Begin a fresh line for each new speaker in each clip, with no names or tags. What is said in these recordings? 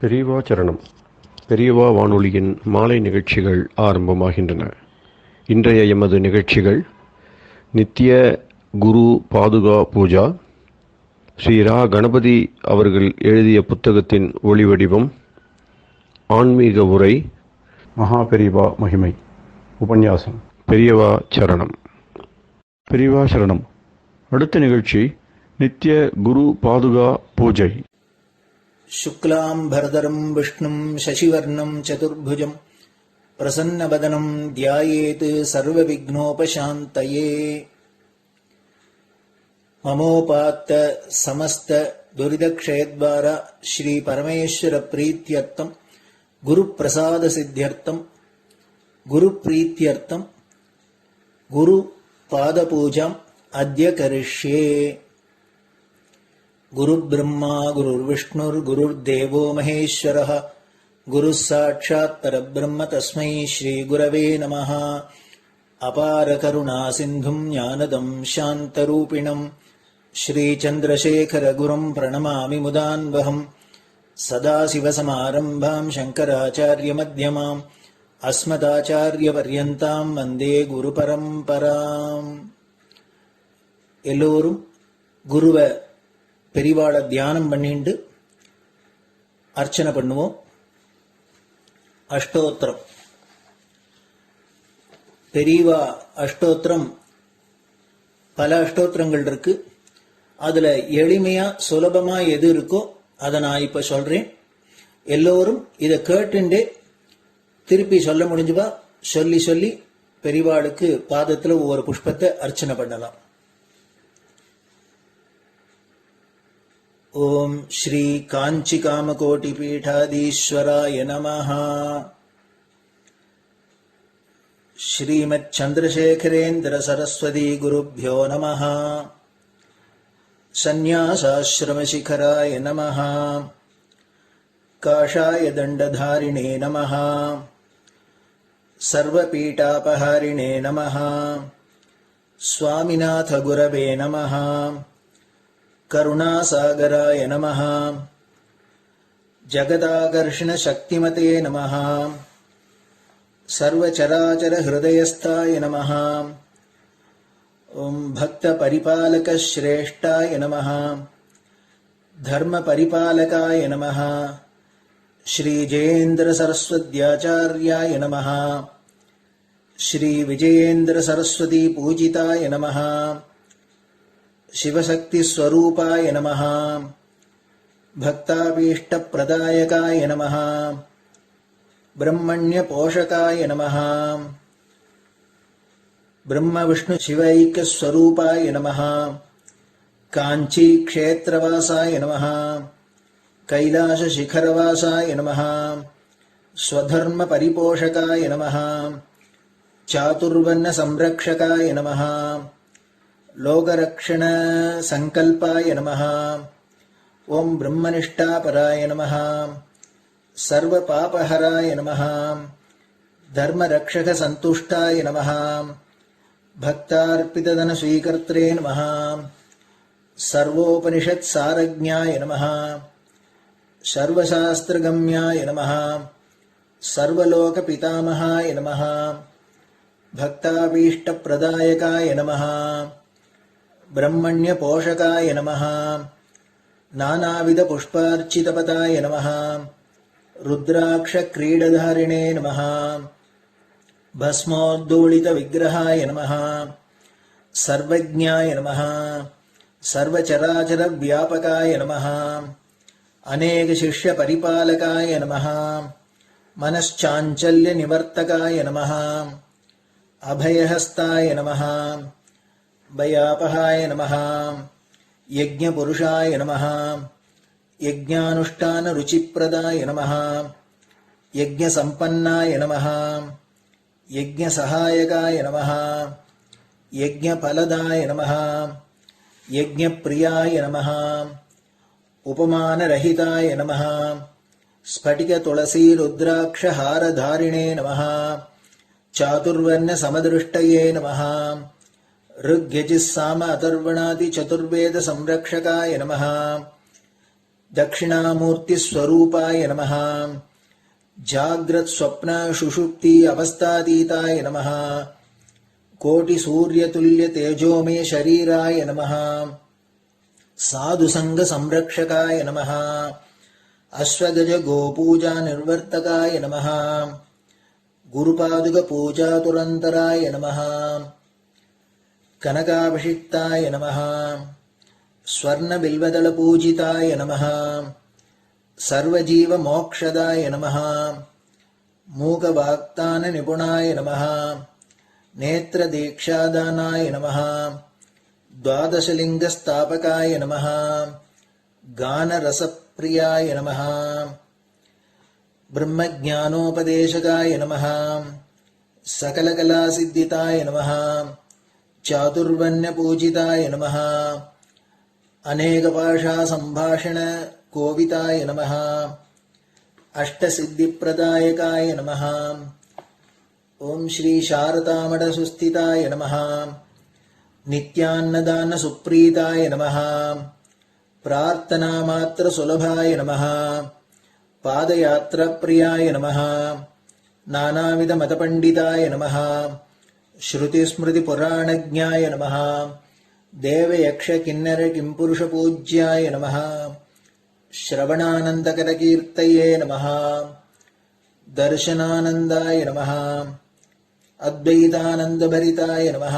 பெரியவா சரணம். பெரியவா வானொலியின் மாலை நிகழ்ச்சிகள் ஆரம்பமாகின்றன. இன்றைய எமது நிகழ்ச்சிகள் நித்திய குரு பாதுகா பூஜா, ஸ்ரீ ரா கணபதி அவர்கள் எழுதிய புத்தகத்தின் ஒளிவடிவம், ஆன்மீக உரை, மகா பெரியவா மகிமை உபன்யாசம். பெரியவா சரணம். பெரியவா சரணம். அடுத்த நிகழ்ச்சி நித்திய குரு பாதுகா பூஜை.
शुक्लाम्बरधरम् विष्णुम् शशिवर्णम् चतुर्भुजम् प्रसन्नवदनम् ध्यायेत् सर्वविघ्नोपशान्तये। ममोपात्त समस्त दुरितक्षयद्वारा श्रीपरमेश्वरप्रीत्यर्थम् गुरुप्रसादसिद्ध्यर्थम् गुरुप्रीत्यर्थम् गुरुपादपूजाम् अद्य करिष्ये। गुरुर्ब्रह्मा गुरुर्विष्णुर्गुरुर्देवो महेश्वरः गुरुः साक्षात् परब्रह्म तस्मै श्रीगुरवे नमः। अपारकरुणासिन्धुम् ज्ञानदम् शान्तरूपिणम् श्रीचन्द्रशेखरगुरुम् प्रणमामि मुदान्वहम्। सदाशिवसमारम्भाम् शङ्कराचार्यमध्यमाम् अस्मदाचार्यपर्यन्ताम् वन्दे गुरुपरम्पराम्. எல்லோரும் குருவை பெரிவாளை தியானம் பண்ணிண்டு அர்ச்சனை பண்ணுவோம். அஷ்டோத்திரம். பெரியவா அஷ்டோத்திரம் பல அஷ்டோத்திரங்கள் இருக்கு. அதுல எளிமையா சுலபமா எது இருக்கோ அதை நான் இப்ப சொல்றேன். எல்லோரும் இதை கேட்டுண்டே திருப்பி சொல்ல முடிஞ்சுவா சொல்லி சொல்லி பெரிவாளுக்கு பாதத்துல ஒவ்வொரு புஷ்பத்தை அர்ச்சனை பண்ணலாம். ओम श्री कांची कामकोटि पीठाधीश्वराय नमः। श्रीमत् चंद्रशेखरेन्द्र सरस्वती गुरुभ्यो नमः। संन्यासाश्रम शिखराय नमः। काषाय दंडधारिणे नमः। सर्वपीठापहारिणे नमः। स्वामिनाथ गुरवे नमः। करुणासागराय नमः। जगदाकर्षण शक्तिमते नमः। सर्वचराचर हृदयस्थाय नमः। ओम भक्त परिपालक श्रेष्ठाय नमः। धर्म परिपालकाय नमः। श्री जयेन्द्र सरस्वत्याचार्याय नमः। श्री विजयेन्द्र सरस्वती पूजिताय नमः। शिवशक्ति स्वरूपाय नमः। भक्ताभीष्ट प्रदायकाय नमः। ब्रह्मण्य पोषकाय नमः। ब्रह्म विष्णु शिवैक्य स्वरूपाय नमः। कांची क्षेत्रवासाय नमः। कैलाश शिखरवासाय नमः। स्वधर्म परिपोषकाय नमः। चातुर्वर्ण संरक्षकाय नमः। लोकरक्षण संकल्पाय नमः। ओम ब्रह्मनिष्ठापराय नमः। सर्वपापहराय नमः। धर्मरक्षक संतुष्टाय नमः। भक्तार्पितधन स्वीकर्त्रे नमः। सर्वोपनिषत् सारज्ञाय नमः। सर्वशास्त्रगम्याय नमः। सर्वलोक पितामहाय नमः। भक्ताभीष्ट प्रदायकाय नमः। ब्रह्मण्य पोषकाय नमः। नानाविध पुष्पार्चितपताय नमः। रुद्राक्ष क्रीडधारिणे नमः। भस्मोद्दोलित विग्रहाय नमः। सर्वज्ञाय नमः। सर्वचराचर व्यापकाय नमः। अनेक शिष्य परिपालकाय नमः। मनश्चाञ्चल्य निवर्तकाय नमः। अभयहस्ताय नमः। भयापहाय नमः। यज्ञपुरुषाय नमः। यज्ञानुष्ठान रुचिप्रदाय नमः। यज्ञसम्पन्नाय नमः। यज्ञसहायकाय नमः। यज्ञफलदाय नमः। यज्ञप्रियाय नमः। उपमानरहिताय नमः। स्फटिक तुलसी रुद्राक्ष हारधारिणे नमः। चातुर्वर्ण समदृष्टये नमः। ऋग्यजुस्साम अथर्वणादि चतुर्वेद संरक्षकाय नमः। दक्षिणामूर्तिस्वरूपाय नमः जाग्रत् स्वप्न सुषुप्ति अवस्थातीताय नमः कोटिसूर्यतुल्य तेजोमय शरीराय नमः साधुसंग संरक्षकाय नमः अश्वगज गोपूजा निर्वर्तकाय नमः गुरुपादुक पूजा तुरंतराय नमः कनकाभिषिक्ताय नमः स्वर्ण बिल्वदल पूजिताय नमः सर्वजीव मोक्षदाय नमः मूकवाक्तान निपुणाय नमः नेत्र दीक्षादानाय नमः द्वादशलिंग स्थापकाय नमः गान रसप्रियाय नमः ब्रह्मज्ञानोपदेशकाय नमः सकलकलासिद्धिताय नमः चातुर्वण्य पूजिताय नमः अनेकभाषा संभाषण कोविताय नमः अष्टसिद्धिप्रदायकाय नमः ओम श्री शारदामठ सुस्थिताय नमः नित्यान्नदान सुप्रीताय नमः प्रार्थना मात्र सुलभाय नमः पादयात्रा प्रियाय नमः नानाविध मतपंडिताय नमः श्रुति स्मृति पुराणज्ञाय नमः देव यक्ष किन्नर किंपुरुष पूज्याय नमः श्रवणानंदकर कीर्तये नमः दर्शनानंदाय नमः अद्वैतानंदभरिताय नमः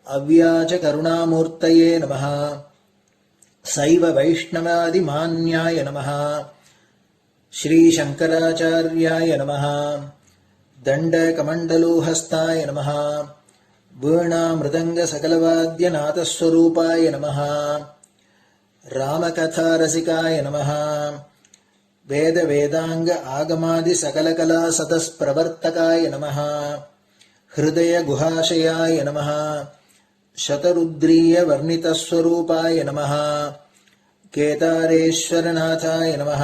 अव्याच करुणामूर्तये नमः शैव वैष्णवादिमान्याय नमः श्री शंकराचार्याय नमः दंडकमंडलोहस्ताय नमः वीणा मृदंग सकलवाद्यनाथस्वरूपाय नमः रामकथा रसिकाय नमः वेद वेदांग आगमादि सकलकला सतस्प्रवर्तकाय नमः हृदय गुहाशयाय नमः शतरुद्रीय वर्णितस्वरूपाय नमः केदारेश्वरनाथाय नमः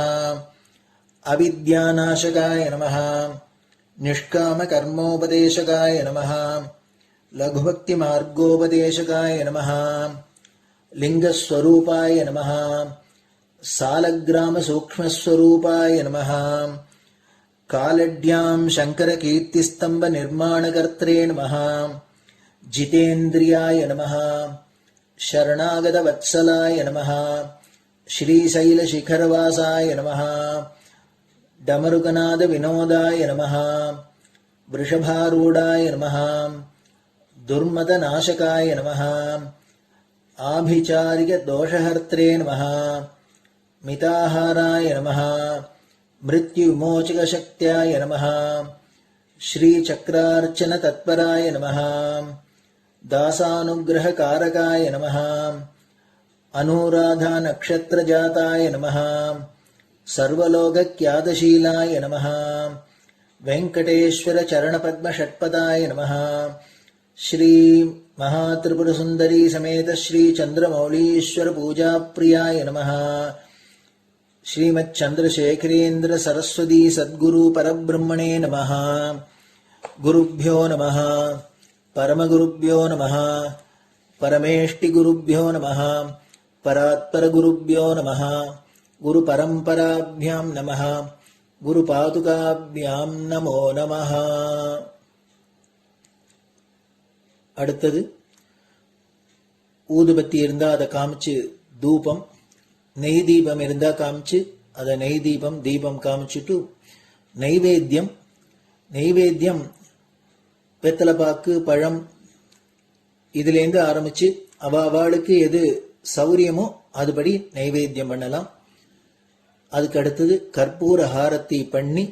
अविद्यानाशकाय नमः निष्कामकर्मोपदेशकाय नमः लघुभक्तिमार्गोपदेशकाय नमः लिंगस्वरूपाय नमः सालग्रामसूक्ष्मस्वरूपाय नमः कालड्यां शङ्करकीर्तिस्तम्भनिर्माणकर्त्रे नमः जितेन्द्रियाय नमः शरणागतवत्सलाय नमः श्रीशैलशिखरवासाय नमः डमरुकनादविनोदाय नमः वृषभारूढाय नमः दुर्मदनाशकाय नमः आभिचारिकदोषहर्त्रे नमः मिताहाराय नमः मृत्युविमोचकशक्त्याय नमः श्रीचक्रार्चनतत्पराय नमः दासानुग्रहकारकाय नमः अनुराधानक्षत्रजाताय नमः सर्वलोकख्यातशीलाय नमः वेंकटेश्वरचरणपद्मषट्पदाय नमः श्री महात्रिपुरसुंदरी समेत श्री चंद्रमौलीश्वर पूजाप्रियाय नमः श्रीमच्चंद्रशेखरेन्द्र सरस्वती सद्गुरु परब्रह्मणे नमः गुरुभ्यो नमः परमगुरुभ्यो नमः परमेष्टिगुरुभ्यो नमः परात्परगुरुभ्यो नमः गुरुपरम्पराभ्यां नमः गुरुपादुकाभ्यां नमो नमः. அடுத்தது ஊதுபத்தி இருந்தா அதை காமிச்சு தூபம், நெய் தீபம் இருந்தா காமிச்சு அதை நெய் தீபம் தீபம் காமிச்சுட்டு நைவேத்தியம் வெத்தலைப்பாக்கு பழம் இதுலேருந்து ஆரம்பிச்சு அவளுக்கு எது சௌரியமோ அதுபடி நைவேத்தியம் பண்ணலாம். அதுக்கு அடுத்தது கற்பூர ஹாரத்தி பண்ணி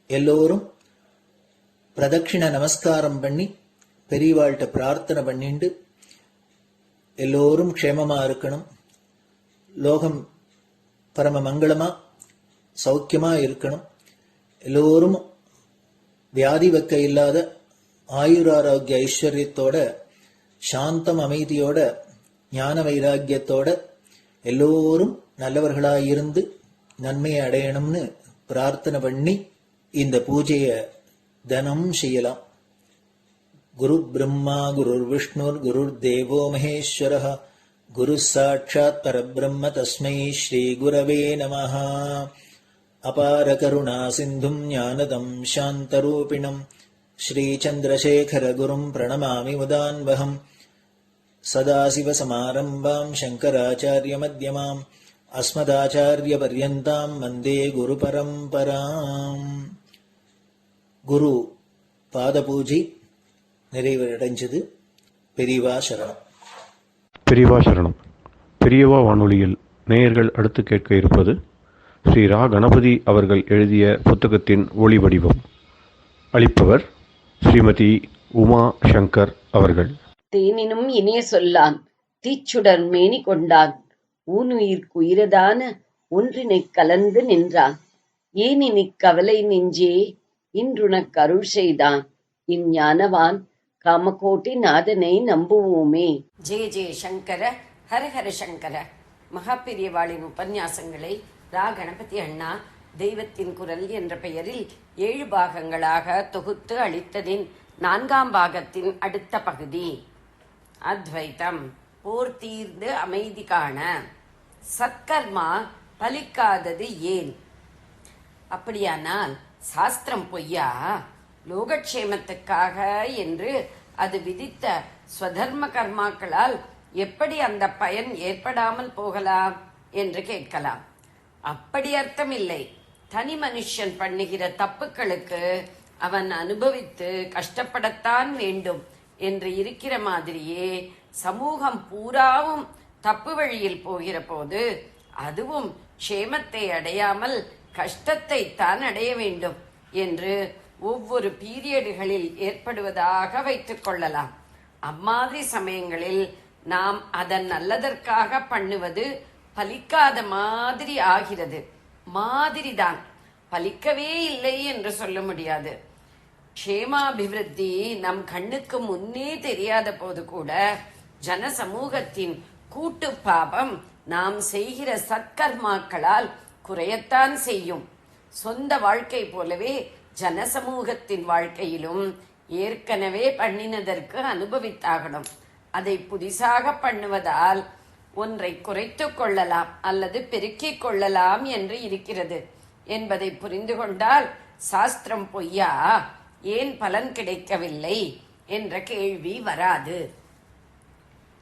எல்லோரும் பிரதட்சிண நமஸ்காரம் பண்ணி பெரியவாள்கிட்ட பிரார்த்தனை பண்ணிண்டு எல்லோரும் க்ஷேமமா இருக்கணும், லோகம் பரம மங்களமா சௌக்கியமா இருக்கணும், எல்லோரும் வியாதி வெக்க இல்லாத ஆயுராரோக்கிய ஐஸ்வர்யத்தோட சாந்தம் அமைதியோட ஞான வைராக்கியத்தோட எல்லோரும் நல்லவர்களாயிருந்து நன்மையை அடையணும்னு பிரார்த்தனை பண்ணி இந்த பூஜையை தினம் செய்யலாம். குரு பிரம்மா குருர் விஷ்ணுர் குருர் தேவோ மகேஸ்வரः குரு சாட்சாத் பரபிரம்ம தஸ்மை ஸ்ரீ குரவே நமஹ. அபார கருணா சிந்தும் ஞானதம் சாந்தரூபிணம் ஸ்ரீ சந்திரசேகர குரும் பிரணமாமி முதான்வகம். சதாசிவசமாரம்பாம் சங்கராச்சாரிய மத்யமாம் அஸ்மதாச்சாரிய பர்யந்தாம் வந்தே குரு பரம்பராம். குரு பாதபூஜை நிறைவடைஞ்சது. பெரியவா சரணம்.
பெரியவா சரணம். பெரியவா வானொலியில் நேயர்கள் அடுத்து கேட்க இருப்பது ஸ்ரீ ரா கணபதி அவர்கள் எழுதிய புத்தகத்தின் ஒளி வடிவம். அளிப்பவர் ஸ்ரீமதி உமா சங்கர் அவர்கள்.
தேனினும் இனிய சொல்லான் தீச்சுடர் மேனி கொண்டான் ஊனுயிர்க்குயிரதான ஒன்றினைக் கலந்து நின்றான் ஏனினிக் கவலை நெஞ்சே இன்றுனக் அருள் செய்தான் இஞ்ஞானவான் காமகோட்டி நாதனை நம்புவோமே. ஜெய ஜெய சங்கர ஹரஹர சங்கர. மகாபெரியவாளின் உபன்யாசங்களை ரா கணபதி அண்ணா தெய்வத்தின் குரல் என்ற பெயரில் 7 பாகங்களாக தொகுத்து அளித்ததின் 4ஆம் பாகத்தின் அடுத்த பகுதி. அத்வைத்தம் போர் தீர்ந்து அமைதி காண. சத்கர்மா பலிக்காதது ஏன்? அப்படியானால் சாஸ்திரம் பொய்யா? லோகக்ஷேமத்துக்காக என்று அது விதித்த ஸ்வதர்ம கர்மாக்களால் எப்படி அந்த பயன் ஏற்படாமல் போகலாம் என்று கேட்கலாம். அப்படி அர்த்தம் இல்லை. தனி மனுஷன் பண்ணுகிற தப்புக்களுக்கு அவன் அனுபவித்து கஷ்டப்படத்தான் வேண்டும் என்று இருக்கிற மாதிரியே சமூகம் பூராவும் தப்பு வழியில் போகிற போது அதுவும் க்ஷேமத்தை அடையாமல் கஷ்டத்தை தான் அடைய வேண்டும் என்று ஒவ்வொரு பீரியடுகளில் ஏற்படுவதாக வைத்துக் கொள்ளலாம். அம்மாதிரி சமயங்களில் நாம் அதன் நல்லதற்காக பண்ணுவது பலிக்காத மாதிரி ஆகிறது. மாதிரிதான், பலிக்கவே இல்லை என்று சொல்ல முடியாது. க்ஷேமாபிவிருத்தி நம் கண்ணுக்கு முன்னே தெரியாத போது கூட ஜன சமூகத்தின் கூட்டு பாபம் நாம் செய்கிற சத்கர்மாக்களால் குறையத்தான் செய்யும். சொந்த வாழ்க்கை போலவே ஜனசமூகத்தின் வாழ்க்கையிலும் ஏற்கனவே பண்ணினதற்கு அனுபவித்தாகணும். அதை புதிசாக பண்ணுவதால் ஒன்றை குறைத்து கொள்ளலாம் அல்லது பெருக்கிக் கொள்ளலாம் என்று இருக்கிறது என்பதை புரிந்து கொண்டால் சாஸ்திரம் பொய்யா, ஏன் பலன் கிடைக்கவில்லை என்ற கேள்வி வராது.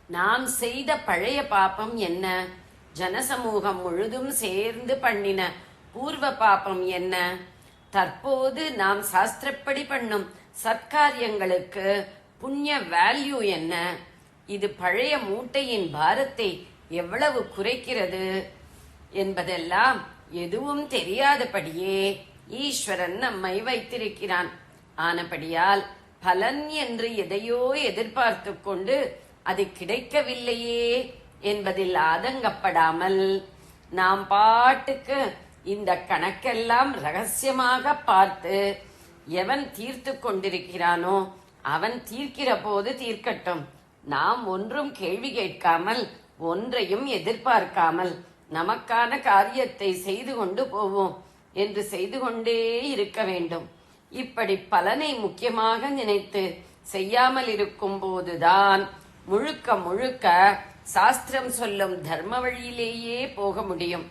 நாம் செய்த பழைய பாபம் என்ன? ஜனசமூகம் முழுதும் சேர்ந்து பண்ணின பூர்வ பாபம் என்ன? தற்போது நாம் சாஸ்திரப்படி பண்ணும் சத்காரியங்களுக்கு புண்ணிய வேல்யூ என்ன? இது பழைய மூட்டையின் பாரத்தை எவ்வளவு குறைக்கிறது என்பதெல்லாம் எதுவும் தெரியாதபடியே ஈஸ்வரன் நம்மை வைத்திருக்கிறான். ஆனபடியால் பலன் என்று எதையோ எதிர்பார்த்து கொண்டு அது கிடைக்கவில்லையே என்பதில் ஆதங்கப்படாமல் நாம் பாட்டுக்கு இந்த கணக்கெல்லாம் ரகசியமாக பார்த்து எவன் தீர்த்து கொண்டிருக்கிறானோ அவன் தீர்க்கிற போது தீர்க்கட்டும். நாம் ஒன்றும் கேள்வி கேட்காமல் ஒன்றையும் எதிர்பார்க்காமல் நமக்கான காரியத்தை செய்து கொண்டு போவோம் என்று செய்து கொண்டே இருக்க வேண்டும். இப்படி பலனை முக்கியமாக நினைத்து செய்யாமல் இருக்கும் போதுதான் முழுக்க முழுக்க சாஸ்திரம் சொல்லும் தர்ம வழியிலேயே போக முடியும்.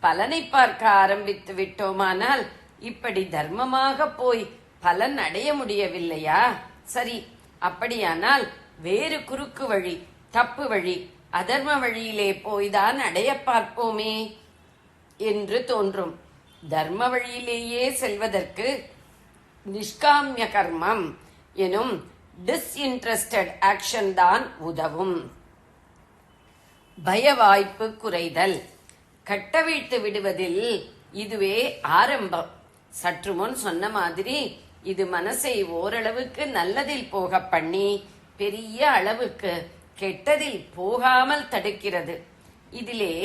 பலனை பார்க்க ஆரம்பித்து விட்டோமானால் இப்படி தர்மமாக போய் பலன் அடைய முடியவில்லையா? சரி, அப்படியானால் வேறு குறுக்கு வழி, தப்பு வழி, அதர்ம வழியிலே போய்தான் அடைய பார்ப்போமே என்று தோன்றும். தர்ம வழியிலேயே செல்வதற்கு நிஷ்காமிய கர்மம் எனும் டிஸ்இன்ட்ரெஸ்டட் ஆக்ஷன் தான் உதவும். பய வாய்ப்பு குறைதல். கட்டவிழ்த்து விடுவதில் இதுவே ஆரம்பம். சற்று முன் சொன்ன மாதிரி இது மனசை ஓரளவுக்கு நல்லதில் போக பண்ணி பெரிய அளவுக்கு கெட்டதில் போகாமல் தடுக்கிறது. இதிலே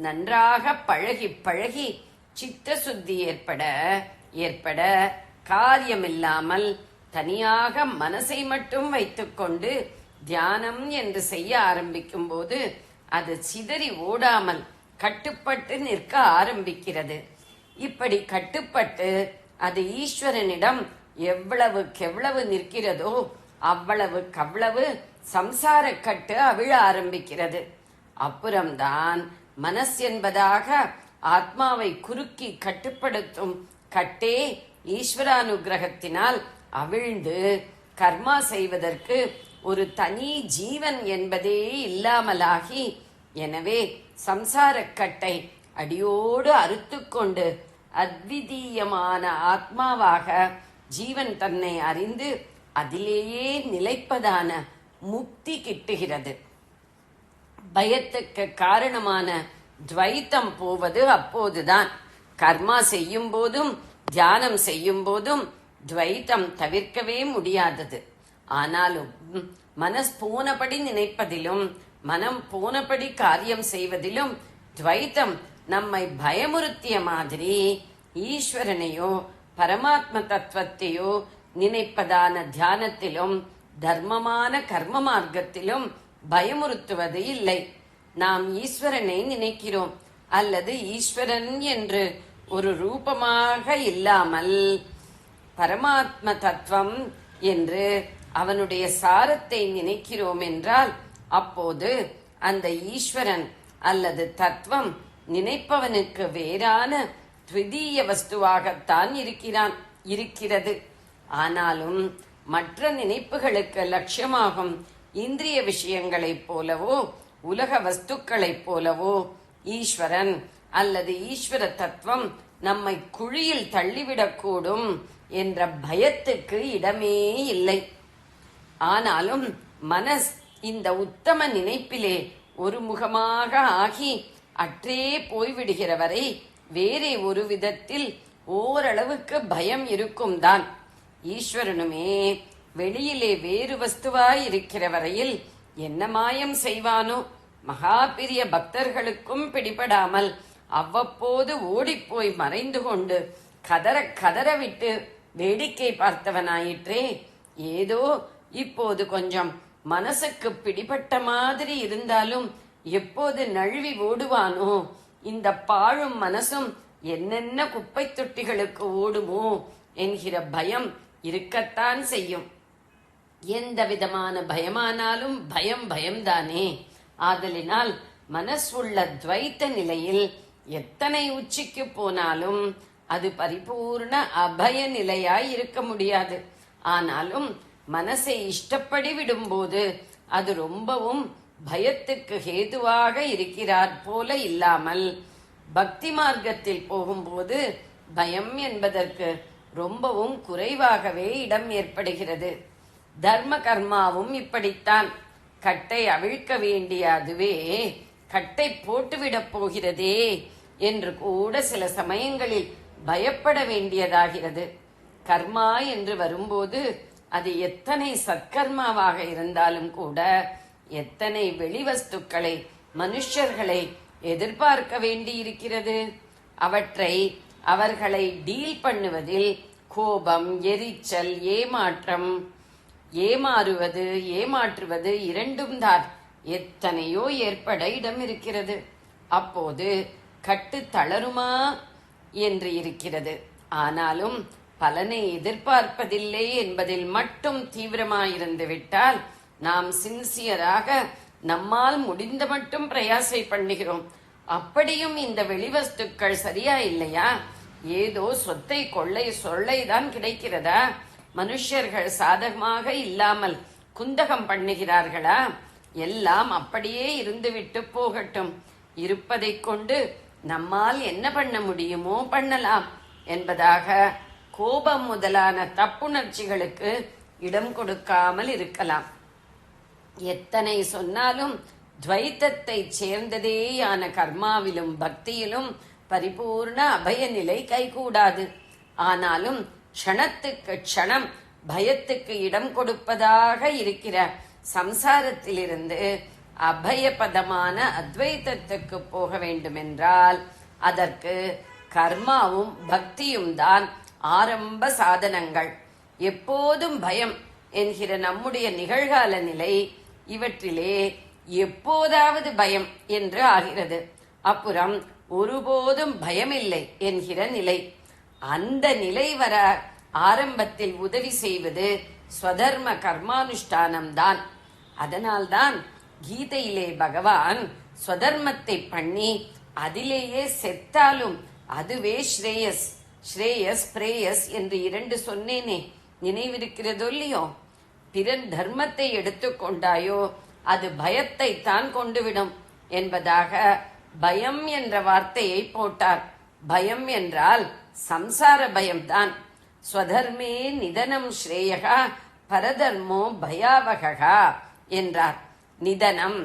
நன்றாக பழகி பழகி சித்த சுத்தி ஏற்பட காரியமில்லாமல் தனியாக மனசை மட்டும் வைத்துக்கொண்டு தியானம் என்று செய்ய ஆரம்பிக்கும் போது அது சிதறி ஓடாமல் கட்டுப்பட்டு நிற்க ஆரம்பிக்கிறது. இப்படி கட்டுப்பட்டு அது ஈஸ்வரனிடம் எவ்வளவுக்கெவ்வளவு நிற்கிறதோ அவ்வளவுக்கவ்வளவு சம்சார கட்டு அவிழ ஆரம்பிக்கிறது. அப்புறம்தான் மனஸ் என்பதாக ஆத்மாவை குறுக்கி கட்டுப்படுத்தும் கட்டே ஈஸ்வரானுகிரகத்தினால் அவிழ்ந்து கர்மா செய்வதற்கு ஒரு தனி ஜீவன் என்பதே இல்லாமலாகி, எனவே சம்சாரக்கட்டை அடியோடு அறுத்துக்கொண்டு அத்விதீயமான ஆத்மாவாக ஜீவன் தன்னை அறிந்து அதிலேயே நிலைப்பதான முக்தி கிட்டுகிறது. பயத்துக்கு காரணமான துவைத்தம் போவது அப்போதுதான். கர்மா செய்யும் போதும் தியானம் செய்யும் போதும் துவைத்தம் தவிர்க்கவே முடியாதது. ஆனாலும் மனஸ் போனபடி நினைப்பதிலும் மனம் போனபடி காரியம் செய்வதிலும் துவைத்தம் நம்மை பயமுறுத்திய மாதிரி ஈஸ்வரனையோ பரமாத்ம தத்துவத்தையோ நினைப்பதான தியானத்திலும் தர்மமான கர்ம மார்க்கத்திலும் பயமுறுத்துவது இல்லை. நாம் ஈஸ்வரனை நினைக்கிறோம், அல்லது ஈஸ்வரன் என்று ஒரு ரூபமாக இல்லாமல் பரமாத்ம தத்துவம் என்று அவனுடைய சாரத்தை நினைக்கிறோம் என்றால், அப்போது அந்த ஈஸ்வரன் அல்லது தத்துவம் நினைப்பவனுக்கு வேறான த்விதீய வஸ்துவாகத்தான் இருக்கிறது. ஆனாலும் மற்ற நினைப்புகளுக்கு லட்சியமாகும் இந்திரிய விஷயங்களைப் போலவோ உலக வஸ்துக்களைப் போலவோ ஈஸ்வரன் அல்லது ஈஸ்வர தத்துவம் நம்மை குழியில் தள்ளிவிடக்கூடும் என்ற பயத்துக்கு இடமே இல்லை. ஆனாலும் மனஸ் இந்த உத்தம நினைப்பிலே ஒரு முகமாக ஆகி அற்றே போய்விடுகிற வரை வேறே ஒரு விதத்தில் ஓரளவுக்கு பயம் இருக்கும் தான். ஈஸ்வரனுமே வெளியிலே வேறு வஸ்துவாய் இருக்கிற வரையில் என்ன மாயம் செய்வானோ? மகா பெரிய பக்தர்களுக்கும் பிடிபடாமல் அவ்வப்போது ஓடிப்போய் மறைந்து கொண்டு கதற கதற விட்டு வேடிக்கை பார்த்தவனாயிற்றே. ஏதோ இப்போது கொஞ்சம் மனசுக்கு பிடிபட்ட மாதிரி இருந்தாலும் எப்போது நழுவி ஓடுவானோ? இந்த பாழும் மனசும் என்னென்ன குப்பை தொட்டிகளுக்கு ஓடுமோ என்கிற பயம் இருக்கத்தான் செய்யும். எந்த விதமான பயமானாலும் பயம் பயம்தானே. ஆதலினால் மனசுள்ள துவைத்த நிலையில் எத்தனை உச்சிக்கு போனாலும் அது பரிபூர்ண அபய நிலையாய் இருக்க முடியாது. ஆனாலும் மனசை இஷ்டப்படி விடும்போது அது ரொம்பவும் பயத்துக்கு ஹேதுவாக இருக்கிறார் போல இல்லாமல், பக்தி மார்க்கத்தில் போகும்போது பயம் என்பதற்கு ரொம்பவும் குறைவாகவே இடம் ஏற்படுகிறது. தர்ம கர்மாவும் இப்படித்தான். கட்டை அவிழ்க்க வேண்டிய அதுவே கட்டை போட்டுவிடப் போகிறதே என்று கூட சில சமயங்களில் பயப்பட வேண்டியதாகிறது. கர்மா என்று வரும்போது அது எத்தனை சத்கர்மாவாக இருந்தாலும் கூட எத்தனை வெளிவஸ்துக்களை மனுஷர்களை எதிர்பார்க்க வேண்டியிருக்கிறது. அவர்களை டீல் பண்ணுவதில் கோபம், எரிச்சல், ஏமாற்றுவது இரண்டும் தான் எத்தனையோ ஏற்பட இடம் இருக்கிறது. அப்போது கட்டு தளருமா என்று இருக்கிறது. ஆனாலும் பலனை எதிர்பார்ப்பதில்லை என்பதில் மட்டும் தீவிரமாயிருந்து விட்டால் நாம் சின்சியராக நம்மால் முடிந்த மட்டும் பிரயாசை பண்ணுகிறோம். அப்படியும் இந்த வெளிவஸ்துக்கள் சரியா இல்லையா? ஏதோ சொத்தை சொல்லைதான் கிடைக்கிறதா? மனுஷர்கள் சாதகமாக இல்லாமல் குந்தகம் பண்ணுகிறார்களா? எல்லாம் அப்படியே இருந்துவிட்டு போகட்டும். இருப்பதை கொண்டு நம்மால் என்ன பண்ண முடியுமோ பண்ணலாம் என்பதாக கோபம் முதலான தப்புணர்ச்சிகளுக்கு இடம் கொடுக்காமல் இருக்கலாம். எத்தனை சொன்னாலும் துவைத்தத்தை சேர்ந்ததேயான கர்மாவிலும் பக்தியிலும் பரிபூர்ண அபய நிலை கைகூடாது. ஆனாலும் க்ஷணத்துக்கு க்ஷணம் பயத்துக்கு இடம் கொடுப்பதாக இருக்கிற சம்சாரத்திலிருந்து அபயபதமான அத்வைத்தத்துக்கு போக வேண்டுமென்றால் அதற்கு கர்மாவும் பக்தியும் தான் ஆரம்ப சாதனங்கள். எப்போதும் பயம் என்கிற நம்முடைய நிகழ்கால நிலை இவற்றிலே எப்போதாவது பயம் என்று ஆகிறது. அப்புறம் ஒருபோதும் பயமில்லை என்கிற நிலை. அந்த நிலை வர ஆரம்பத்தில் உதவி செய்வது ஸ்வதர்ம கர்மானுஷ்டானம்தான். அதனால்தான் கீதையிலே பகவான் ஸ்வதர்மத்தை பண்ணி அதிலேயே செத்தாலும் அதுவே ஸ்ரேயஸ். ஸ்ரேயஸ் பிரேயஸ் என்று 2 சொன்னேனே, நினைவிருக்கிறதோ இல்லையோ? பிறன் தர்மத்தை எடுத்துக்கொண்டாயோ அது பயத்தை தான் கொண்டுவிடும் என்பதாக பயம் என்ற வார்த்தையை போட்டார். பயம் என்றால் சம்சார பயம்தான். ஸ்வதர்மே நிதனம் ஸ்ரேயகா பரதர்மோ பயாவகா என்றார். நிதனம்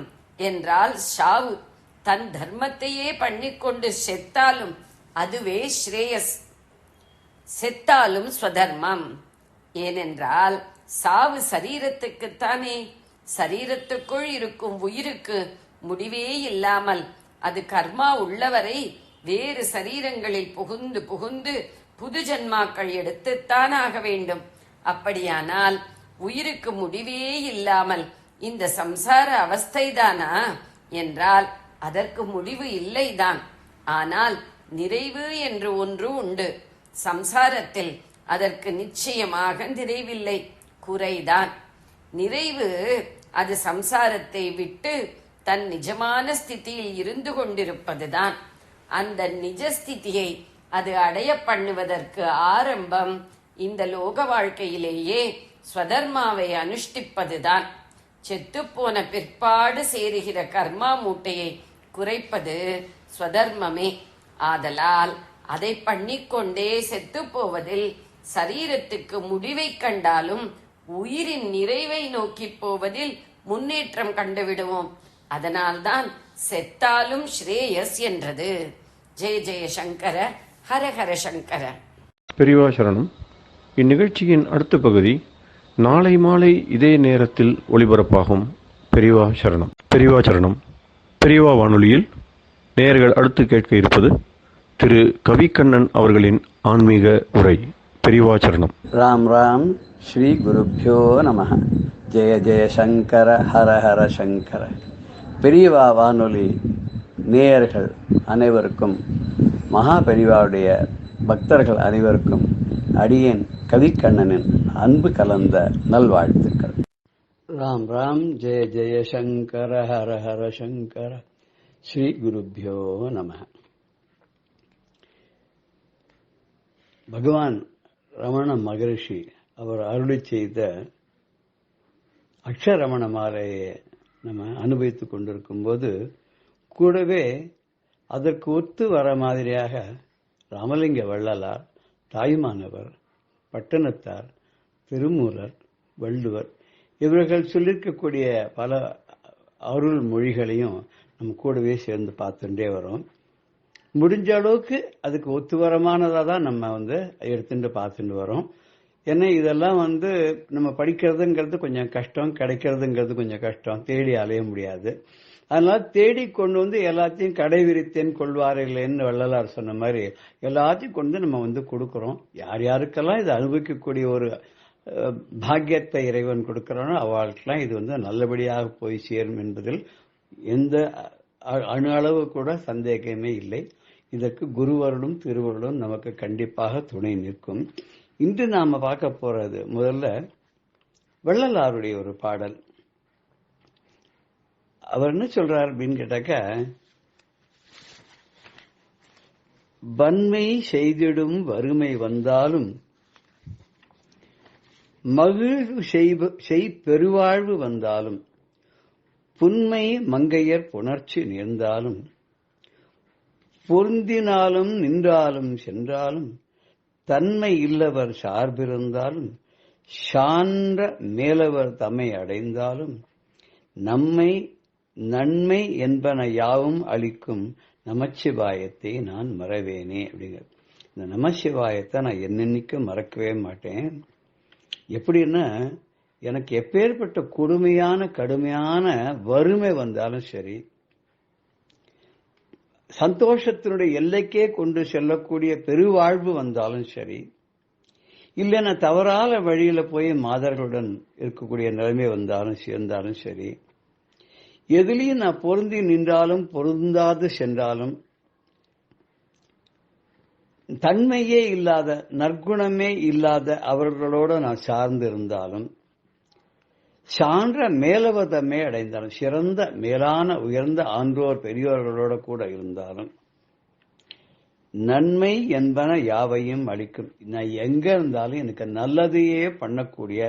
என்றால் சாவு. தன் தர்மத்தையே பண்ணிக்கொண்டு செத்தாலும் அதுவே ஸ்ரேயஸ். செத்தாலும் ஸ்வதர்மம். ஏனென்றால் சாவு சரீரத்துக்குத்தானே. சரீரத்துக்குள் இருக்கும் உயிருக்கு முடிவே இல்லாமல் அது கர்மா உள்ளவரை வேறு சரீரங்களில் புகுந்து புகுந்து புது ஜன்மாக்கள் எடுத்துத்தான் ஆக வேண்டும். அப்படியானால் உயிருக்கு முடிவே இல்லாமல் இந்த சம்சார அவஸ்தைதானா என்றால் அதற்கு முடிவு இல்லைதான். ஆனால் நிறைவு என்று ஒன்று உண்டு. சம்சாரத்தில் அதற்கு நிச்சயமாக நிறைவில்லை, குறைதான். நிறைவு அது சம்சாரத்தை விட்டு தன் நிஜமான ஸ்திதியில் இருந்து கொண்டிருப்பதுதான். அந்த நிஜஸ்திதியை அது அடைய பண்ணுவதற்கு ஆரம்பம் இந்த லோக வாழ்க்கையிலேயே ஸ்வதர்மாவை அனுஷ்டிப்பதுதான். செத்துப்போன பிற்பாடு சேருகிற கர்மா மூட்டையை குறைப்பது ஸ்வதர்மமே. ஆதலால் அதை பண்ணிக்கொண்டே செத்து போவதில் சரீரத்துக்கு முடிவை கண்டாலும் உயிரின் நிறைவை நோக்கி போவதில் முன்னேற்றம் கண்டுவிடுவோம். அதனால்தான் செத்தாலும் ஸ்ரேயஸ் என்றது. ஜெய ஜெய சங்கர, ஹரஹர சங்கர.
பெரியவா சரணம். இந்நிகழ்ச்சியின் அடுத்த பகுதி நாளை மாலை இதே நேரத்தில் ஒளிபரப்பாகும். பெரியவா சரணம். பெரியவா சரணம். பெரியவா வானொலியில் நேயர்கள் அடுத்து கேட்க இருப்பது திரு கவிக்கண்ணன் அவர்களின் ஆன்மீக உரை. பெரியவா சரணம்.
ராம் ராம். ஸ்ரீ குருப்யோ நம. ஜெய ஜெய சங்கர, ஹர ஹர சங்கர. பெரியவா வானொலி நேயர்கள் அனைவருக்கும், மகா பெரியவாவுடைய பக்தர்கள் அனைவருக்கும் அடியேன் கவிக்கண்ணனின் அன்பு கலந்த நல்வாழ்த்துக்கள். ராம் ராம். ஜெய ஜெய சங்கர, ஹர ஹர சங்கர. ஸ்ரீ குருப்யோ நம. பகவான் ரமண மகரிஷி அவர் அருளி செய்த அக்ஷரமண மாலையை நம்ம அனுபவித்துக் கொண்டிருக்கும் போது கூடவே அதற்கு ஒத்து வர மாதிரியாக ராமலிங்க வள்ளலார், தாயுமானவர், பட்டணத்தார், திருமூலர், வள்ளுவர் இவர்கள் சொல்லியிருக்கக்கூடிய பல அருள் மொழிகளையும் நம்ம கூடவே சேர்ந்து பார்த்துட்டே வரோம். முடிஞ்ச அளவுக்கு அதுக்கு ஒத்துவரமானதாக தான் நம்ம எடுத்துட்டு பார்த்துட்டு வரோம். ஏன்னா இதெல்லாம் நம்ம படிக்கிறதுங்கிறது கொஞ்சம் கஷ்டம், கிடைக்கிறதுங்கிறது கொஞ்சம் கஷ்டம், தேடி அலைய முடியாது. அதனால தேடி கொண்டு எல்லாத்தையும் கடை விரித்தேன் கொள்வார்களேன்னு வள்ளலார் சொன்ன மாதிரி எல்லாத்தையும் கொண்டு நம்ம கொடுக்குறோம். யார் யாருக்கெல்லாம் இதை அனுபவிக்கக்கூடிய ஒரு பாக்கியத்தை இறைவன் கொடுக்கிறானோ அவளுக்கெல்லாம் இது நல்லபடியாக போய் சேரும் என்பதில் எந்த அணு அளவு கூட சந்தேகமே இல்லை. இதற்கு குருவருளும் திருவருளும் நமக்கு கண்டிப்பாக துணை நிற்கும். இன்று நாம பார்க்க போறது முதல்ல வள்ளலாருடைய ஒரு பாடல். அவர் என்ன சொல்றார் அப்படின்னு கேட்டாக்க, வன்மை செய்திடும் வறுமை வந்தாலும் மகிழ்வு பெருவாழ்வு வந்தாலும் புன்மை மங்கையர் புணர்ச்சி நேர்ந்தாலும் பொருந்தினாலும் நின்றாலும் சென்றாலும் தன்மை இல்லவர் சார்பிருந்தாலும் சான்ற மேலவர் தம்மை அடைந்தாலும் நம்மை நன்மை என்பன யாவும் அளிக்கும் நமச்சிவாயத்தை நான் மறவேனே அப்படிங்கிற இந்த நமசிவாயத்தை நான் என்னென்னைக்கும் மறக்கவே மாட்டேன். எப்படின்னா, எனக்கு எப்பேற்பட்ட கொடுமையான கடுமையான வறுமை வந்தாலும் சரி, சந்தோஷத்தினுடைய எல்லைக்கே கொண்டு செல்லக்கூடிய பெருவாழ்வு வந்தாலும் சரி, இல்லைன்னா தவறான வழியில போய் மாதர்களுடன் இருக்கக்கூடிய நிலைமை சேர்ந்தாலும் சரி, எதிலையும் நான் பொருந்தி நின்றாலும் பொருந்தாது சென்றாலும், தன்மையே இல்லாத நற்குணமே இல்லாத அவர்களோட நான் சார்ந்து இருந்தாலும், சான்ற மேலவதமே அடைந்தாலும், சிறந்த மேலான உயர்ந்த ஆன்றோர் பெரியோர்களோட கூட இருந்தாலும், நன்மை என்பன யாவையும் அளிக்கும். நான் எங்க இருந்தாலும் எனக்கு நல்லதையே பண்ணக்கூடிய,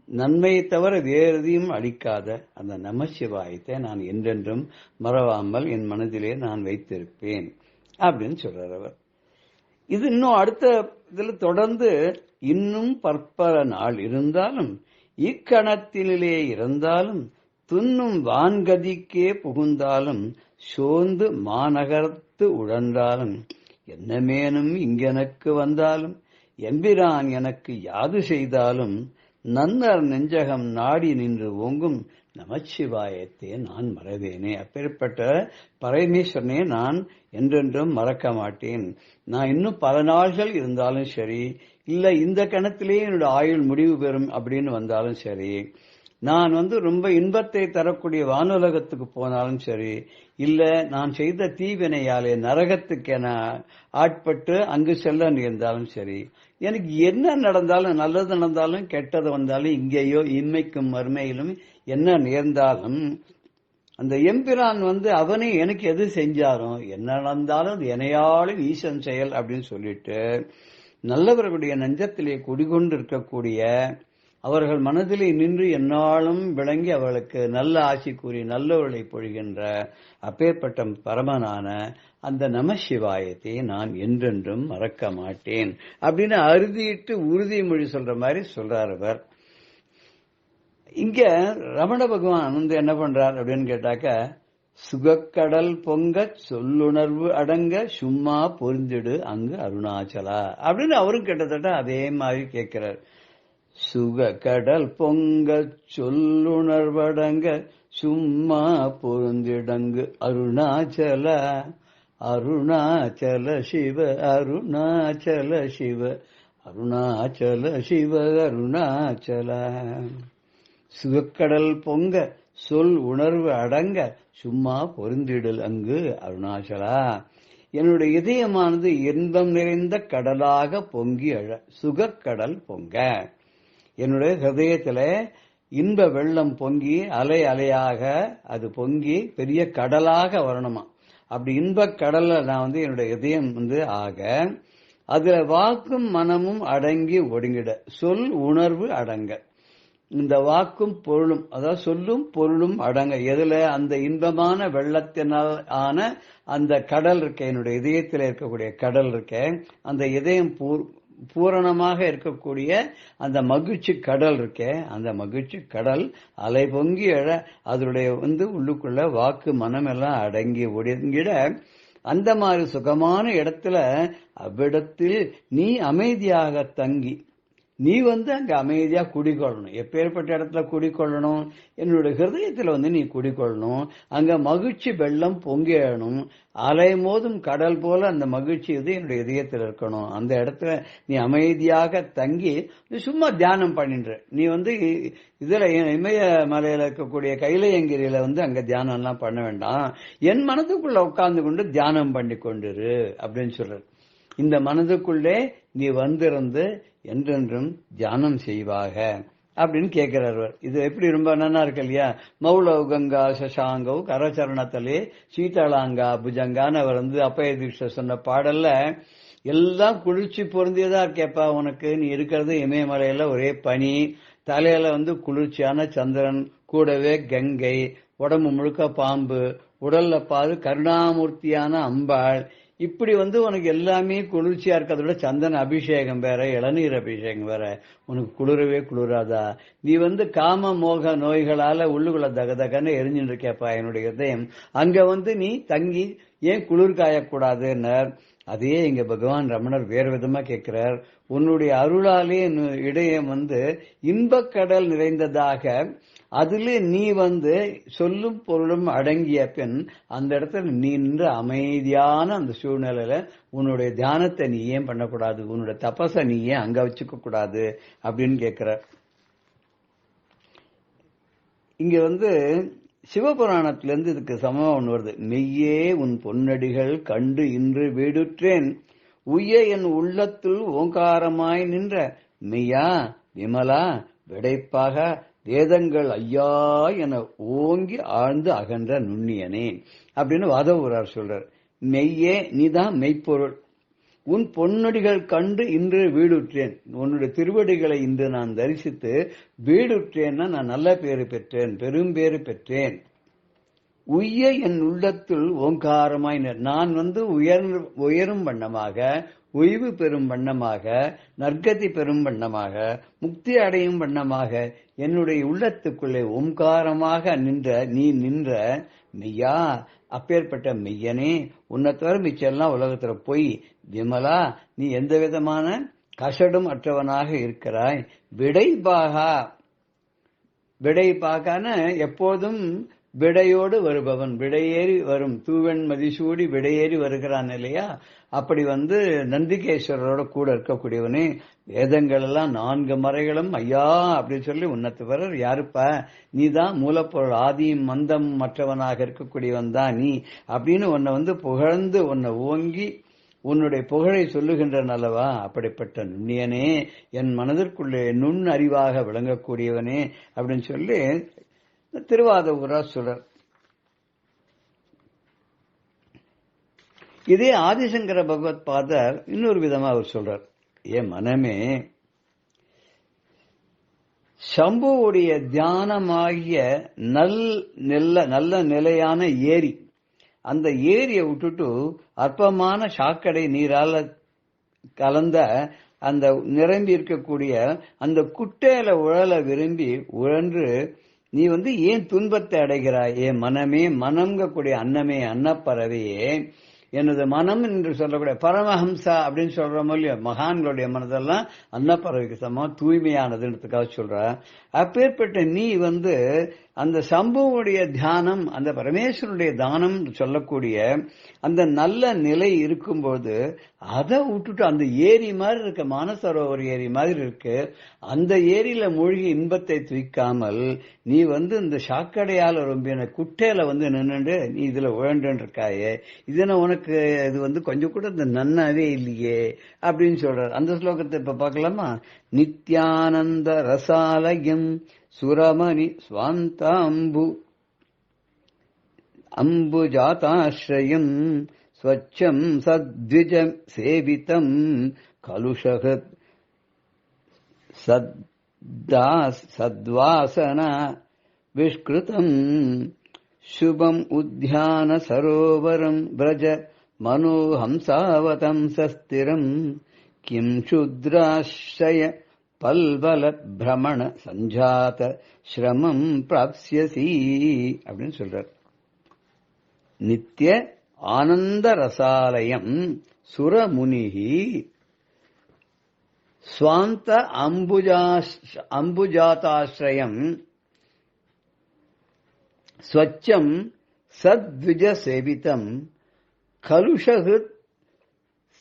நன்மையை தவிர வேறு எதையும் அளிக்காத அந்த நமசிவாயத்தை நான் என்றென்றும் மறவாமல் என் மனதிலே நான் வைத்திருப்பேன் அப்படின்னு சொல்றார் அவர். இது இன்னும் அடுத்த இதுல தொடர்ந்து, இன்னும் பற்பல நாள் இருந்தாலும் இக்கணத்திலே இருந்தாலும் துன்னும் வான்கதிக்கே புகுந்தாலும் சோர்ந்து மாநகரத்து உழன்றாலும் என்னமேனும் இங்கெனக்கு வந்தாலும் எம்பிரான் எனக்கு யாது செய்தாலும் நன்னர் நெஞ்சகம் நாடி நின்று ஓங்கும் நமச்சிவாயத்தை நான் மறவேனே. அப்பேற்பட்ட பரமேஸ்வரனே நான் என்றென்றும் மறக்க மாட்டேன். நான் இன்னும் பல நாள்கள் இருந்தாலும் சரி, இல்ல இந்த கணத்திலேயே என்னோட ஆயுள் முடிவு பெறும் அப்படின்னு வந்தாலும் சரி, நான் ரொம்ப இன்பத்தை தரக்கூடிய வானுலகத்துக்கு போனாலும் சரி, இல்ல நான் செய்த தீவினையாலே நரகத்துக்கென ஆட்பட்டு அங்கு செல்ல நேர்ந்தாலும் சரி, எனக்கு என்ன நடந்தாலும், நல்லது நடந்தாலும் கெட்டது வந்தாலும், இங்கேயோ இன்மைக்கும் மறுமையிலும் என்ன நேர்ந்தாலும், அந்த எம்பிரான் அவனே எனக்கு எது செஞ்சாரோ, என்ன நடந்தாலும் அது எனையாலும் ஈசன் செயல் அப்படின்னு சொல்லிட்டு நல்லவர்களுடைய நெஞ்சத்திலே குடிகொண்டு இருக்கக்கூடிய, அவர்கள் மனதிலே நின்று எந்நாளும் விளங்கி அவர்களுக்கு நல்ல ஆசி கூறி நல்லவர்களை பொழிகின்ற அப்பேற்பட்ட பரமனான அந்த நமசிவாயத்தை நான் என்றென்றும் மறக்க மாட்டேன் அப்படின்னு அறுதியிட்டு உறுதிமொழி சொல்ற மாதிரி சொல்றார் அவர். இங்க ரமண பகவான் என்ன பண்றார் அப்படின்னு கேட்டாக்க, சுகக்கடல் பொங்க சொல்லுணர்வு அடங்க சும்மா பொருந்திடு அங்கு அருணாச்சலா அப்படின்னு அவரும் கிட்டத்தட்ட அதே மாதிரி கேட்கிறார். சுகக்கடல் பொங்க சொல்லுணர்வடங்க சும்மா பொருந்திடங்கு அருணாச்சல அருணாச்சல சிவ அருணாச்சல சிவ அருணாச்சல சிவ அருணாச்சல. சுகக்கடல் பொங்க சொல் உணர்வு அடங்க சும்மா பொருந்திடல் அங்கு அருணாச்சலா. என்னுடைய இதயமானது இன்பம் நிறைந்த கடலாக பொங்கி அழ. சுகக்கடல் பொங்க, என்னுடைய ஹிருதயத்துல இன்ப வெள்ளம் பொங்கி அலை அலையாக அது பொங்கி பெரிய கடலாக வரணுமா. அப்படி இன்ப கடல்ல நான் என்னுடைய இதயம் ஆக, அதுல வாக்கும் மனமும் அடங்கி ஒடுங்கிட. சொல் உணர்வு அடங்க, இந்த வாக்கும் பொருளும், அதாவது சொல்லும் பொருளும் அடங்க. எதுல? அந்த இன்பமான வெள்ளத்தினால் ஆன அந்த கடல் இருக்க, என்னுடைய இதயத்தில் இருக்கக்கூடிய கடல் இருக்க, அந்த இதயம் பூரணமாக இருக்கக்கூடிய அந்த மகிழ்ச்சி கடல் இருக்க, அந்த மகிழ்ச்சி கடல் அலை பொங்கி எழ, அதனுடைய உள்ளுக்குள்ள வாக்கு மனம் எல்லாம் அடங்கி ஒடுங்கிட, அந்த மாதிரி சுகமான இடத்துல அவ்விடத்தில் நீ அமைதியாக தங்கி, நீ அங்க அமைதியா குடிக்கொள்ளணும். எப்பேற்பட்ட இடத்துல குடிக்கொள்ளணும்? என்னுடைய ஹிருதயத்துல நீ குடிக்கொள்ளணும். அங்க மகிழ்ச்சி வெள்ளம் பொங்கி எழணும். அலை மோதும் கடல் போல அந்த மகிழ்ச்சி என்னுடைய இதயத்தில் இருக்கணும். அந்த இடத்துல நீ அமைதியாக தங்கி சும்மா தியானம் பண்ணின்ற. நீ இதுல இமய மலையில இருக்கக்கூடிய கைலையங்கிரியில அங்க தியானம் எல்லாம் பண்ண வேண்டாம். என் மனதுக்குள்ள உட்கார்ந்து கொண்டு தியானம் பண்ணி கொண்டிரு அப்படின்னு சொல்ற. இந்த மனதுக்குள்ளே நீ வந்திருந்து என்றென்றும் தியானம் செய்வாக அப்படின்னு கேட்கிறார். இது எப்படி ரொம்ப நன்னா இருக்கு இல்லையா? மௌளவ் கங்கா சசாங்கவ் கரச்சரணத்திலே சீதளாங்கா புஜங்கான்னு அவர் அப்பய தீட்சை சொன்ன பாடல்ல எல்லாம் குளிர்ச்சி பொருந்தியதா இருக்கேப்பா உனக்கு. நீ இருக்கிறது இமயமலையில ஒரே பனி, தலையில குளிர்ச்சியான சந்திரன், கூடவே கங்கை, உடம்பு முழுக்க பாம்பு, உடல்ல பாது கருணாமூர்த்தியான அம்பாள். இப்படி உனக்கு எல்லாமே குளிர்ச்சியா இருக்கிறதோட சந்தன அபிஷேகம் வேற, இளநீர் அபிஷேகம் வேற, உனக்கு குளிரவே குளிராதா? நீ காம மோக நோய்களால உள்ளுக்குள்ள தகதகன்னு எரிஞ்சுட்டு இருக்கேப்பா என்னுடைய இதயம். அங்க நீ தங்கி ஏன் குளிர் காயக்கூடாதுன்னு அதே இங்க பகவான் ரமணர் வேறு விதமா கேட்கிறார். உன்னுடைய அருளாலே இடையம் இன்பக்கடல் நிறைந்ததாக, அதுல நீ சொல்லும் பொருளும் அடங்கிய பின் அந்த இடத்துல நீ நின்று அமைதியான அந்த சூழ்நிலையில உன்னுடைய தியானத்தை நீ ஏன் பண்ணக்கூடாது? உன்னுடைய தபஸை நீ ஏன் அங்க வச்சுக்க கூடாது அப்படின்னு கேட்கிற. இங்க சிவபுராணத்திலிருந்து இதுக்கு சமமா ஒண்ணு வருது. மெய்யே உன் பொன்னடிகள் கண்டு இன்று வீடுற்றேன், உய்ய என் உள்ளத்துள் ஓங்காரமாய் நின்ற மெய்யா விமலா விடைப்பாக வேதங்கள் ஐயா என ஓங்கி ஆழ்ந்து அகன்ற நுண்ணியனே அப்படின்னு வாதவூரார் சொல்றார். மெய்யே நீதான் மெய்ப்பொருள், உன் பொன்னடிகள் கண்டு இன்று வீடுற்றேன், உன்னுடைய திருவடிகளை இன்று நான் தரிசித்து வீடுற்றேன்னா நான் நல்ல பேறு பெற்றேன், பெரும் பேறு பெற்றேன். உய்ய என் உள்ளத்துள் ஓங்காரமாய் நான் உயரும் வண்ணமாக, ஓய்வு பெறும் வண்ணமாக, நற்கதி பெறும் வண்ணமாக, முக்தி அடையும் வண்ணமாக என்னுடைய உள்ளத்துக்குள்ளே ஓம்காரமாக நீ நின்ற மெய்யா, அப்பேற்பட்ட மெய்யனே, உன்னை தவிர மிச்செல்லாம் உலகத்துல போய் விமலா நீ எந்த விதமான கசடும் அற்றவனாக இருக்கிறாய். விடைபாகான எப்போதும் விடையோடு வருபவன், விடையேறி வரும் தூவன் மதிசூடி விடையேறி வருகிறான் இல்லையா, அப்படி நந்திகேஸ்வரரோட கூட இருக்கக்கூடியவனே, வேதங்கள் எல்லாம் 4 மறைகளும் ஐயா அப்படின்னு சொல்லி உன்னத்துவரர் யாருப்பா, நீதான் மூலப்பொருள், ஆதியும் மந்தம் மற்றவனாக இருக்கக்கூடியவன் தான் நீ அப்படின்னு உன்னை புகழ்ந்து உன்னை ஓங்கி உன்னுடைய புகழை சொல்லுகின்றன அல்லவா. அப்படிப்பட்ட நுண்ணியனே, என் மனதிற்குள்ளே நுண் அறிவாக விளங்கக்கூடியவனே அப்படின்னு சொல்லி திருவாதவூரார் சொல்றார். இதே ஆதிசங்கர பகவத் பாதர் இன்னொரு விதமா அவர் சொல்றார். ஏன் மனமே, சம்புவுடைய தியானமாகிய நல்ல நிலையான ஏரி, அந்த ஏரியை விட்டுட்டு அற்பமான சாக்கடை நீரால கலந்த அந்த நிரம்பி இருக்கக்கூடிய அந்த குட்டையில உழல விரும்பி உழன்று நீ ஏன் துன்பத்தை அடைகிறாய்? ஏன் மனமே, மனம்கக்கூடிய அன்னமே, அன்னப்பறவையே, எனது மனம் என்று சொல்லக்கூடிய பரமஹம்சா அப்படின்னு சொல்றோமோ இல்லையோ, மகான்களுடைய மனதெல்லாம் அன்னப்பறவைக்கு சமம் தூய்மையானதுன்றதுக்காக சொல்ற. அப்பேற்பட்ட நீ அந்த சம்புவுடைய தியானம், அந்த பரமேஸ்வருடைய தானம் சொல்லக்கூடிய அந்த நல்ல நிலை இருக்கும்போது அதை விட்டுட்டு அந்த ஏரி மாதிரி இருக்க, மானசரோவர் ஏரி மாதிரி இருக்கு, அந்த ஏரியில மூழ்கி இன்பத்தை தூக்காமல் நீ இந்த சாக்கடையால் ரொம்பின குட்டையில நின்னுண்டு நீ இதுல உழண்டு இருக்காயே, இதுன உனக்கு இது கொஞ்சம் கூட இந்த நன்னாவே இல்லையே அப்படின்னு சொல்றார். அந்த ஸ்லோகத்தை இப்ப பார்க்கலாமா? நித்யானந்த ரசாலயம் சுரமணி ஸ்வாந்தாம்பு அம்புஜாதாஸ்ரயம் ஸ்வச்சம் சத்விஜ சேவிதம் கலுஷகத் சத்வாசனா விஷ்கிருதம் சுபம் உத்யான சரோவரம் பிரஜ மனோஹம்சாவதம் சஸ்திரம் கிம் சுத்ராஸ்ரய பல்வல பிரமண சஞ்சாத ஸ்ரமம் பிராப்ஸ்யசி அப்படின்னு சொல்றார். நித்திய ஆனந்த ரசாலயம் சுரமுனிஹி ஸ்வாந்த அம்புஜாதாஸ்ரயம் ஸ்வச்சம் சத்விஜ சேவிதம் கலுஷஹுத்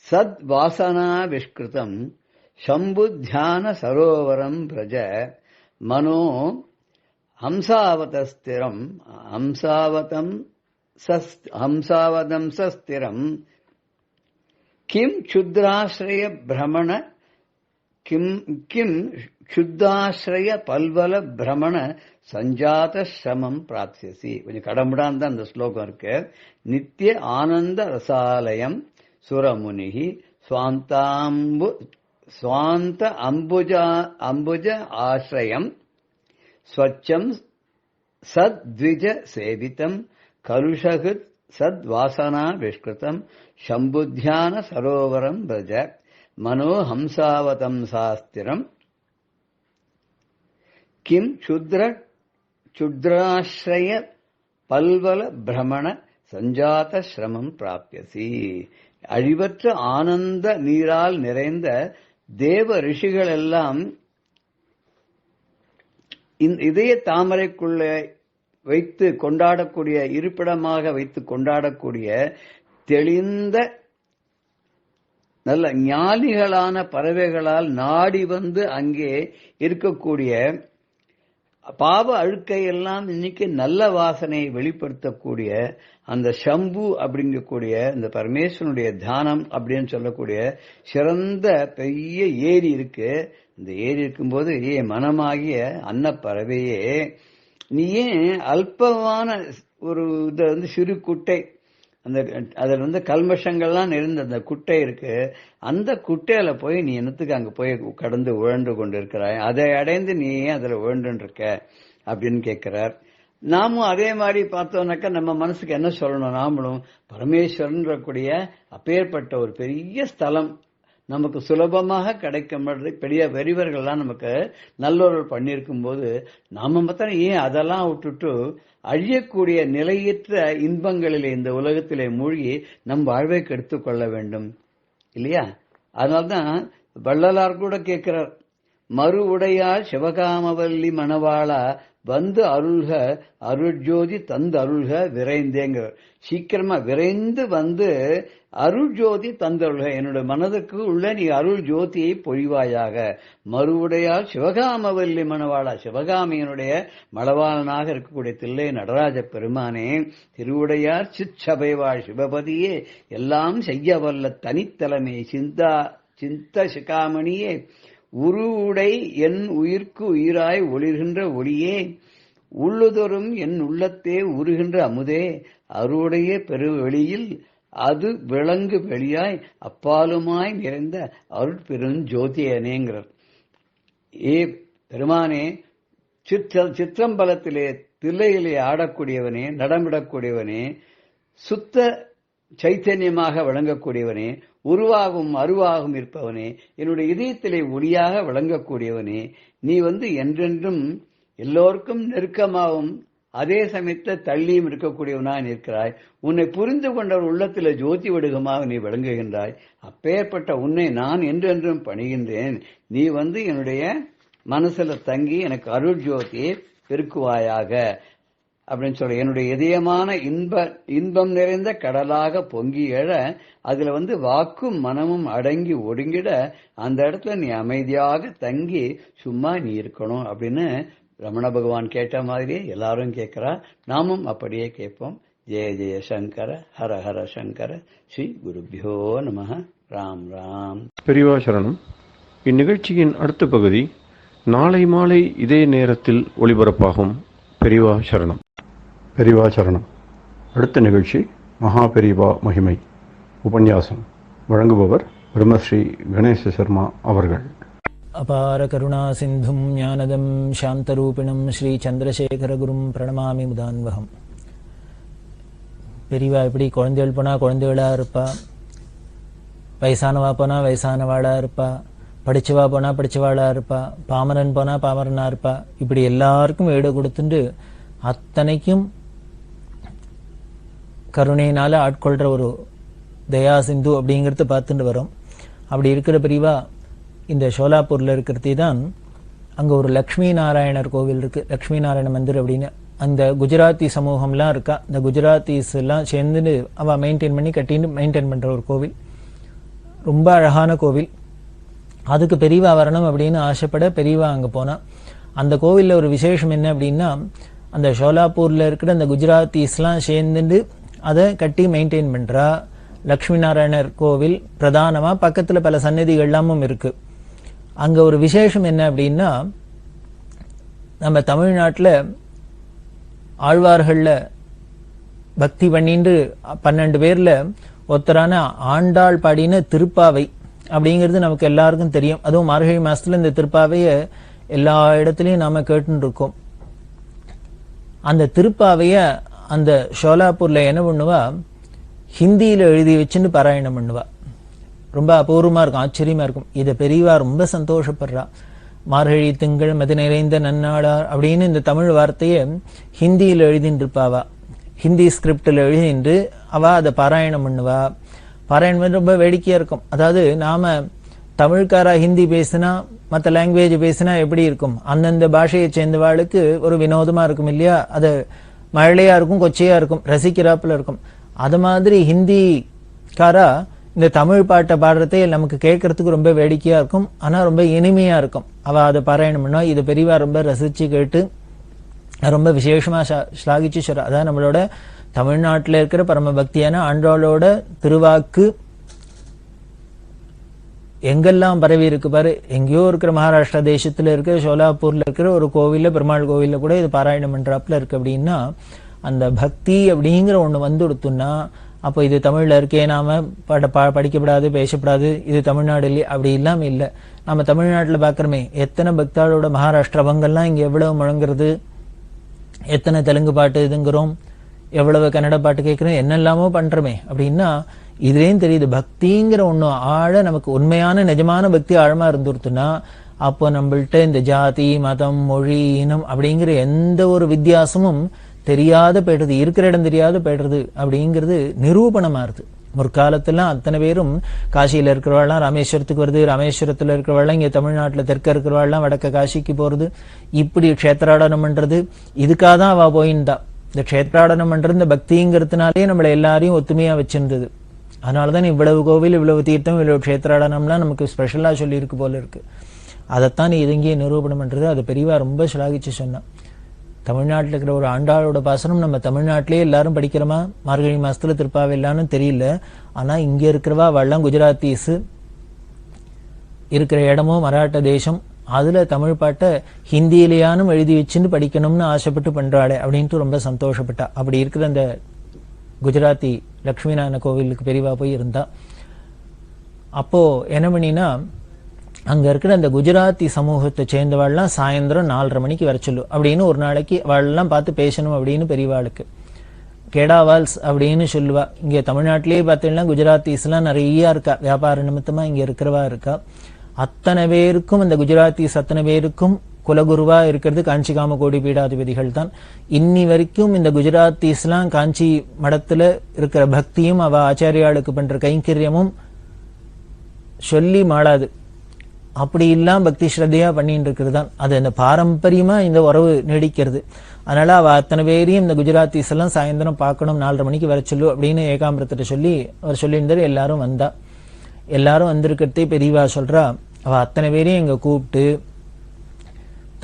சத்வாசனா விஷ்கிருதம் சம்புத்தியான சரோவரம் பிரஜ மனோ ஹம்சாவதஸ்திரம் ஹம்சாவதம் சஸ்திரம் கிம் சுத்ராஸ்ரய பிரமண கிம் சுத்தாஸ்ரய பல்வல பிரமண சஞ்சாத ஸ்ரமம் பிராப்ஸ்யசி. கொஞ்சம் கடமுடான் தான் அந்த ஸ்லோகம் இருக்கு. நித்திய ஆனந்த ரசாலயம் சுரமுனிஹி ஸ்வாந்த அம்புஜ ஆஸ்ரயம் ஸ்வச்சம் சத்விஜ சேவிதம் கலுஷகுத் சத்வாசனா விஷ்கிருதம் சம்புத்தியான சரோவரம் பிரஜ மனோஹம்சாவதம் சாஸ்திரம் கிம் சுத்ராஸ்ரய பல்வல பிரமண சஞ்சாத ஸ்ரமம் பிராப்யசி. அழிவற்ற ஆனந்த நீரால் நிறைந்த தேவ ரிஷிகள் எல்லாம் இதய தாமரைக்குள்ளே வைத்து கொண்டாடக்கூடிய, இருப்பிடமாக வைத்து கொண்டாடக்கூடிய தெளிந்த நல்ல ஞானிகளான பறவைகளால் நாடி அங்கே இருக்கக்கூடிய பாவ அழுக்கை எல்லாம் இன்னைக்கு நல்ல வாசனையை வெளிப்படுத்தக்கூடிய அந்த சம்பு அப்படிங்கக்கூடிய இந்த பரமேஸ்வரனுடைய தியானம் அப்படின்னு சொல்லக்கூடிய சிறந்த பெரிய ஏரி இருக்கு. இந்த ஏரி இருக்கும்போது மனமாகிய அன்னப்பறவையே, நீ ஏன் அல்பமான ஒரு இதை சிறு குட்டை, அதுல கல்மஷங்கள்லாம் நிறைந்த அந்த குட்டை இருக்கு, அந்த குட்டையில போய் நீ என்னத்துக்கு அங்க போய் கடந்து உழன்று கொண்டு இருக்கிறாய், அதை அடைந்து நீ ஏன் அதுல உழன்று இருக்க அப்படின்னு கேட்கிறார். நாமும் அதே மாதிரி பார்த்தோம்னாக்கா நம்ம மனசுக்கு என்ன சொல்லணும், நாமளும் பரமேஸ்வரன்ற கூடிய அப்பேற்பட்ட ஒரு பெரிய ஸ்தலம் நமக்கு சுலபமாக கிடைக்கும். பெரிய பெரியவர்கள்லாம் நமக்கு நல்லோர்கள் பண்ணியிருக்கும் போது நாம மாத்திரம் ஏன் அதெல்லாம் விட்டுட்டு அழியக்கூடிய நிலையற்ற இன்பங்களிலே இந்த உலகத்திலே மூழ்கி நம் வாழ்வை கெடுத்துக் கொள்ள வேண்டும் இல்லையா? அதனால்தான் வள்ளலார் கூட கேட்கிறார், மறு உடையாள் சிவகாமவல்லி மணவாளா வந்து அருள்க அருள்ஜோதி தந்து அருள்க விரைந்தேங்கிற. சீக்கிரமா விரைந்து வந்து அருள்ஜோதி தந்தருள்க, என்னுடைய மனதுக்கு உள்ள நீ அருள் ஜோதியை பொழிவாயாக. மறுவுடையால் சிவகாமவல்லி மணவாளா, சிவகாமியனுடைய மணவாளனாக இருக்கக்கூடிய தில்லை நடராஜ பெருமானே, திருவுடையார் சிற்சபைவாழ் சிவபதியே, எல்லாம் செய்ய வல்ல தனித்தலைமை சிந்த சிகாமணியே, உருவுடை என் உயிர்க்கு உயிராய் ஒளிர்கின்ற ஒளியே, உள்ளுதொரும் என் உள்ளத்தே உருகின்ற அமுதே, அருவுடைய பெருவெளியில் அது விளங்கு வெளியாய் அப்பாலுமாய் நிறைந்த அருட்பெருஞ்சோதியனேங்கிறார். ஏ பெருமானே, சிற்றம்பலத்திலே தில்லையிலே ஆடக்கூடியவனே, நடமிடக்கூடியவனே, சுத்த சைத்தன்யமாக விளங்கக்கூடியவனே, உருவாகும் அருவாகும் இருப்பவனே, என்னுடைய இதயத்திலே ஒளியாக விளங்கக்கூடியவனே, நீ என்றென்றும் எல்லோருக்கும் நெருக்கமாகவும் அதே சமயத்தில் தள்ளியும் இருக்கக்கூடியவனாக நிற்கிறாய். உன்னை புரிந்து கொண்டவர் உள்ளத்தில் ஜோதி வடுகமாக நீ விளங்குகின்றாய். அப்பேற்பட்ட உன்னை நான் என்றென்றும் பணிகின்றேன். நீ என்னுடைய மனசுல தங்கி எனக்கு அருள் ஜோதியை பெருக்குவாயாக அப்படின்னு சொல்ற. என்னுடைய இதயமான இன்பம் நிறைந்த கடலாக பொங்கி எழ, அதுல வாக்கும் மனமும் அடங்கி ஒடுங்கிட, அந்த இடத்துல நீ அமைதியாக தங்கி சும்மா நீ இருக்கணும் அப்படின்னு ரமண பகவான் கேட்ட மாதிரியே எல்லாரும் கேட்கிறா. நாமும் அப்படியே கேட்போம். ஜெய ஜெய சங்கர, ஹர ஹர சங்கர, ஸ்ரீ குருபியோ நம. ராம் ராம்.
பெரியவா சரணம். இந்நிகழ்ச்சியின் அடுத்த பகுதி நாளை மாலை இதே நேரத்தில் ஒளிபரப்பாகும். பெரியவா சரணம். பெரியவா சரணம். அடுத்த நிகழ்ச்சி மகா பெரியவா மகிமை உபன்யாசம். வழங்குபவர் பிரம்மஸ்ரீ கணேச சர்மா அவர்கள்.
அபார கருணா சிந்தும் ஞானதம் சாந்தரூபிணம் ஸ்ரீ சந்திரசேகரகுரும் பிரணமாமி முதான்வகம். பெரியவா எப்படி குழந்தைகள் போனா குழந்தைகளா இருப்பா, வயசானவா போனா வயசானவாளா இருப்பா, படிச்சவா போனா படிச்சவாளா இருப்பா, பாமரன் போனா பாமரனா இருப்பா. இப்படி எல்லாருக்கும் ஈடு கொடுத்துட்டு அத்தனைக்கும் கருணையினால ஆட்கொள்ற ஒரு தயா சிந்து அப்படிங்கிறது பார்த்துட்டு வரோம். அப்படி இருக்கிற பெரியவா இந்த ஷோலாப்பூர்ல இருக்கிறதே தான் அங்க ஒரு லக்ஷ்மி நாராயணர் கோவில் இருக்கு, லக்ஷ்மி நாராயண மந்திர் அப்படின்னு. அந்த குஜராத்தி சமூகம்லாம் இருக்கா, இந்த குஜராத்திஸ் எல்லாம் சேர்ந்து அவ மெயின்டைன் பண்ணி கட்டின்னு மெயின்டைன் பண்ற ஒரு கோவில். ரொம்ப அழகான கோவில். அதுக்கு பெரியவா வரணும் அப்படின்னு ஆசைப்பட பெரியவா அங்க போனா. அந்த கோவில்ல ஒரு விசேஷம் என்ன அப்படின்னா, அந்த ஷோலாப்பூர்ல இருக்கிற அந்த குஜராத்திஸ்லாம் சேர்ந்துட்டு அதை கட்டி மெயின்டைன் பண்றா. லக்ஷ்மி நாராயணர் கோவில் பிரதானமா, பக்கத்துல பல சன்னதிகள் எல்லாமும் இருக்கு. அங்க ஒரு விசேஷம் என்ன அப்படின்னா, நம்ம தமிழ்நாட்டுல ஆழ்வார்கள்ல பக்தி பண்ணிட்டு 12 பேர்ல ஒருத்தரான ஆண்டாள் பாடின திருப்பாவை அப்படிங்கிறது நமக்கு எல்லாருக்கும் தெரியும். அதுவும் மார்கழி மாசத்துல இந்த திருப்பாவைய எல்லா இடத்துலயும் நாம கேட்டுன்னு இருக்கோம். அந்த திருப்பாவைய அந்த ஷோலாப்பூர்ல என்ன பண்ணுவா, ஹிந்தியில எழுதி வச்சுன்னு பாராயணம் பண்ணுவா. ரொம்ப அபூர்வமா இருக்கும், ஆச்சரியமா இருக்கும். இதை பெரியவா ரொம்ப சந்தோஷப்படுறா. மார்கழி திங்கள் மதி நிறைந்த நன்னாளார் அப்படின்னு இந்த தமிழ் வார்த்தையை ஹிந்தியில எழுதிட்டு இருப்பாவா. ஹிந்தி ஸ்கிரிப்டில் எழுதிட்டு அவ அதை பாராயணம் பண்ணுவா. பாராயணம் ரொம்ப வேடிக்கையா இருக்கும். அதாவது நாம தமிழ்காரா ஹிந்தி பேசினா, மற்ற லாங்குவேஜ் பேசினா எப்படி இருக்கும், அந்தந்த பாஷையை சேர்ந்தவாளுக்கு ஒரு வினோதமா இருக்கும் இல்லையா? அது மழையா இருக்கும், கொச்சையா இருக்கும், ரசிக்கிறாப்புல இருக்கும். அது மாதிரி ஹிந்திக்காரா இந்த தமிழ் பாட்டை பாடுறதே நமக்கு கேட்கறதுக்கு ரொம்ப வேடிக்கையா இருக்கும், ஆனா ரொம்ப இனிமையா இருக்கும். அவ அதை பாராயணம் பண்ணா. இது பெரியவா ரொம்ப ரசிச்சு கேட்டு ரொம்ப விசேஷமா ஸ்லாகிச்சு சொல்ற. அதான் நம்மளோட தமிழ்நாட்டில் இருக்கிற பரம பக்தியான ஆண்டாளோட திருவாக்கு எங்கெல்லாம் பரவி இருக்கு பாரு. எங்கேயோ இருக்கிற மகாராஷ்டிரா தேசத்துல இருக்கிற சோலாப்பூர்ல இருக்கிற ஒரு கோவில்ல, பெருமாள் கோவில்ல கூட இது பாராயணம் பண்றாப்புல இருக்கு. அப்படின்னா அந்த பக்தி அப்படிங்கிற ஒண்ணு வந்து கொடுத்தோம்னா, அப்போ இது தமிழ்ல இருக்கே, நாம படிக்கப்படாது, பேசப்படாது, இது தமிழ்நாடு இல்லையே, அப்படி இல்லாம இல்லை. நம்ம தமிழ்நாட்டுல பாக்குறோமே எத்தனை பக்தாளோட மகாராஷ்டிரா பங்கெல்லாம் இங்க எவ்வளவு முழங்குறது, எத்தனை தெலுங்கு பாட்டு இதுங்கிறோம், எவ்வளவு கன்னட பாட்டு கேட்கிறோம், என்னெல்லாமோ பண்றோமே. அப்படின்னா இதுலயும் தெரியுது பக்திங்கிற ஒண்ணு ஆழ நமக்கு உண்மையான நிஜமான பக்தி ஆழமா இருந்துருத்துனா, அப்போ நம்மள்ட்ட இந்த ஜாதி, மதம், மொழி, இனம் அப்படிங்கிற எந்த ஒரு வித்தியாசமும் தெரியாத போயிடுறது, இருக்கிற இடம் தெரியாத போயிடுறது அப்படிங்கிறது நிரூபணமாறுது. முற்காலத்துல அத்தனை பேரும் காசியில இருக்கிறவாள்லாம் ராமேஸ்வரத்துக்கு வருது, ராமேஸ்வரத்துல இருக்கிறவாள்லாம் இங்க தமிழ்நாட்டுல தெற்க இருக்கிறவாள்லாம் வடக்க காசிக்கு போறது, இப்படி க்ஷேத்ராடனம் பண்றது. இதுக்காக தான் அவ போயிருந்தா. இந்த க்ஷேத்ராடனம் பண்றது இந்த பக்திங்கிறதுனாலே நம்மள எல்லாரையும் ஒத்துமையா வச்சிருந்தது. அதனாலதான் இவ்வளவு கோவில், இவ்வளவு தீர்த்தம், இவ்வளவு க்ஷேத்ராடனம்லாம் நமக்கு ஸ்பெஷலா சொல்லி இருக்கு போல இருக்கு. அதைத்தான் இது இங்கேயே நிரூபணம் பண்றது. அது பெரியவா ரொம்ப ஸ்லாகிச்சு சொன்னான். தமிழ்நாட்டில் இருக்கிற ஒரு ஆண்டாளோட பாசனம் நம்ம தமிழ்நாட்டிலேயே எல்லாரும் படிக்கிறோமா, மார்கழி மாசத்துல திருப்பாவையில்லான்னு தெரியல. ஆனா இங்க இருக்கிறவா அவெல்லாம் குஜராத்தீஸ் இருக்கிற இடமும் மராட்ட தேசம், அதுல தமிழ் பாட்டை ஹிந்தியிலேயானும் எழுதி வச்சுன்னு படிக்கணும்னு ஆசைப்பட்டு பண்றாளே அப்படின்ட்டு ரொம்ப சந்தோஷப்பட்டா. அப்படி இருக்கிற அந்த குஜராத்தி லட்சுமி நாராயண கோவிலுக்கு பெரியவா போய் இருந்தா. அப்போ என்ன பண்ணினா, அங்க இருக்கிற அந்த குஜராத்தி சமூகத்தை சேர்ந்தவாள்லாம் சாயந்தரம் 4:30 மணிக்கு வர சொல்லு அப்படின்னு ஒரு நாளைக்கு அவள்லாம் பார்த்து பேசணும் அப்படின்னு பெரியவாளுக்கு கேடாவால்ஸ் அப்படின்னு சொல்லுவா. இங்க தமிழ்நாட்டிலேயே பார்த்தீங்கன்னா குஜராத்திஸ் எல்லாம் நிறைய இருக்கா, வியாபார நிமித்தமா இங்க இருக்கிறவா இருக்கா. அத்தனை பேருக்கும் அந்த குஜராத்திஸ் அத்தனை பேருக்கும் குலகுருவா இருக்கிறது காஞ்சி காமகோடி பீடாதிபதிகள் தான். இன்னி வரைக்கும் இந்த குஜராத்திஸ்லாம் காஞ்சி மடத்துல இருக்கிற பக்தியும் அவ ஆச்சாரியாளுக்கு பண்ற கைங்கரியமும் சொல்லி மாளாது. அப்படி இல்லாம பக்தி ஸ்ரத்தையா பண்ணிட்டு இருக்கிறது தான். அது அந்த பாரம்பரியமா இந்த உறவு நீடிக்கிறது. அதனால அவ அத்தனை பேரையும் இந்த குஜராத்திஸ் எல்லாம் சாயந்தரம் பார்க்கணும், 4:30 மணிக்கு வர சொல்லு அப்படின்னு ஏகாம்பரத்திட்ட சொல்லி அவர் சொல்லியிருந்தாரு. எல்லாரும் வந்தா. எல்லாரும் வந்திருக்கிறதே பெரியவா சொல்றா, அவ அத்தனை பேரையும் இங்க கூப்பிட்டு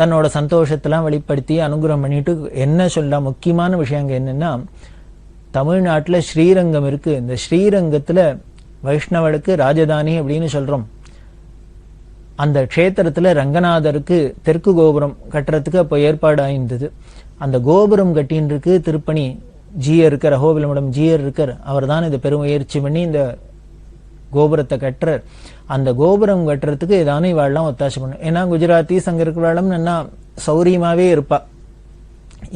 தன்னோட சந்தோஷத்தெல்லாம் வெளிப்படுத்தி அனுகிரகம் பண்ணிட்டு என்ன சொல்ல, முக்கியமான விஷயம் அங்க என்னன்னா, தமிழ்நாட்டுல ஸ்ரீரங்கம் இருக்கு. இந்த ஸ்ரீரங்கத்துல வைஷ்ணவனுக்கு ராஜதானி அப்படின்னு சொல்றோம். அந்த க்ஷேத்திரத்துல ரங்கநாதருக்கு தெற்கு கோபுரம் கட்டுறதுக்கு அப்போ ஏற்பாடு ஆயிருந்தது. அந்த கோபுரம் கட்டின்னு இருக்கு திருப்பணி ஜீயர் இருக்கார், அகோபிலமடம் ஜீயர் இருக்கார். அவர் தான் இதை பெருமுயற்சி பண்ணி இந்த கோபுரத்தை கட்டுறார். அந்த கோபுரம் கட்டுறதுக்கு ஏதானும் இவாள்லாம் ஒத்தாசை பண்ணும். ஏன்னா குஜராத்திஸ் அங்க இருக்கிறவாளும் என்ன சௌரியமாவே இருப்பா.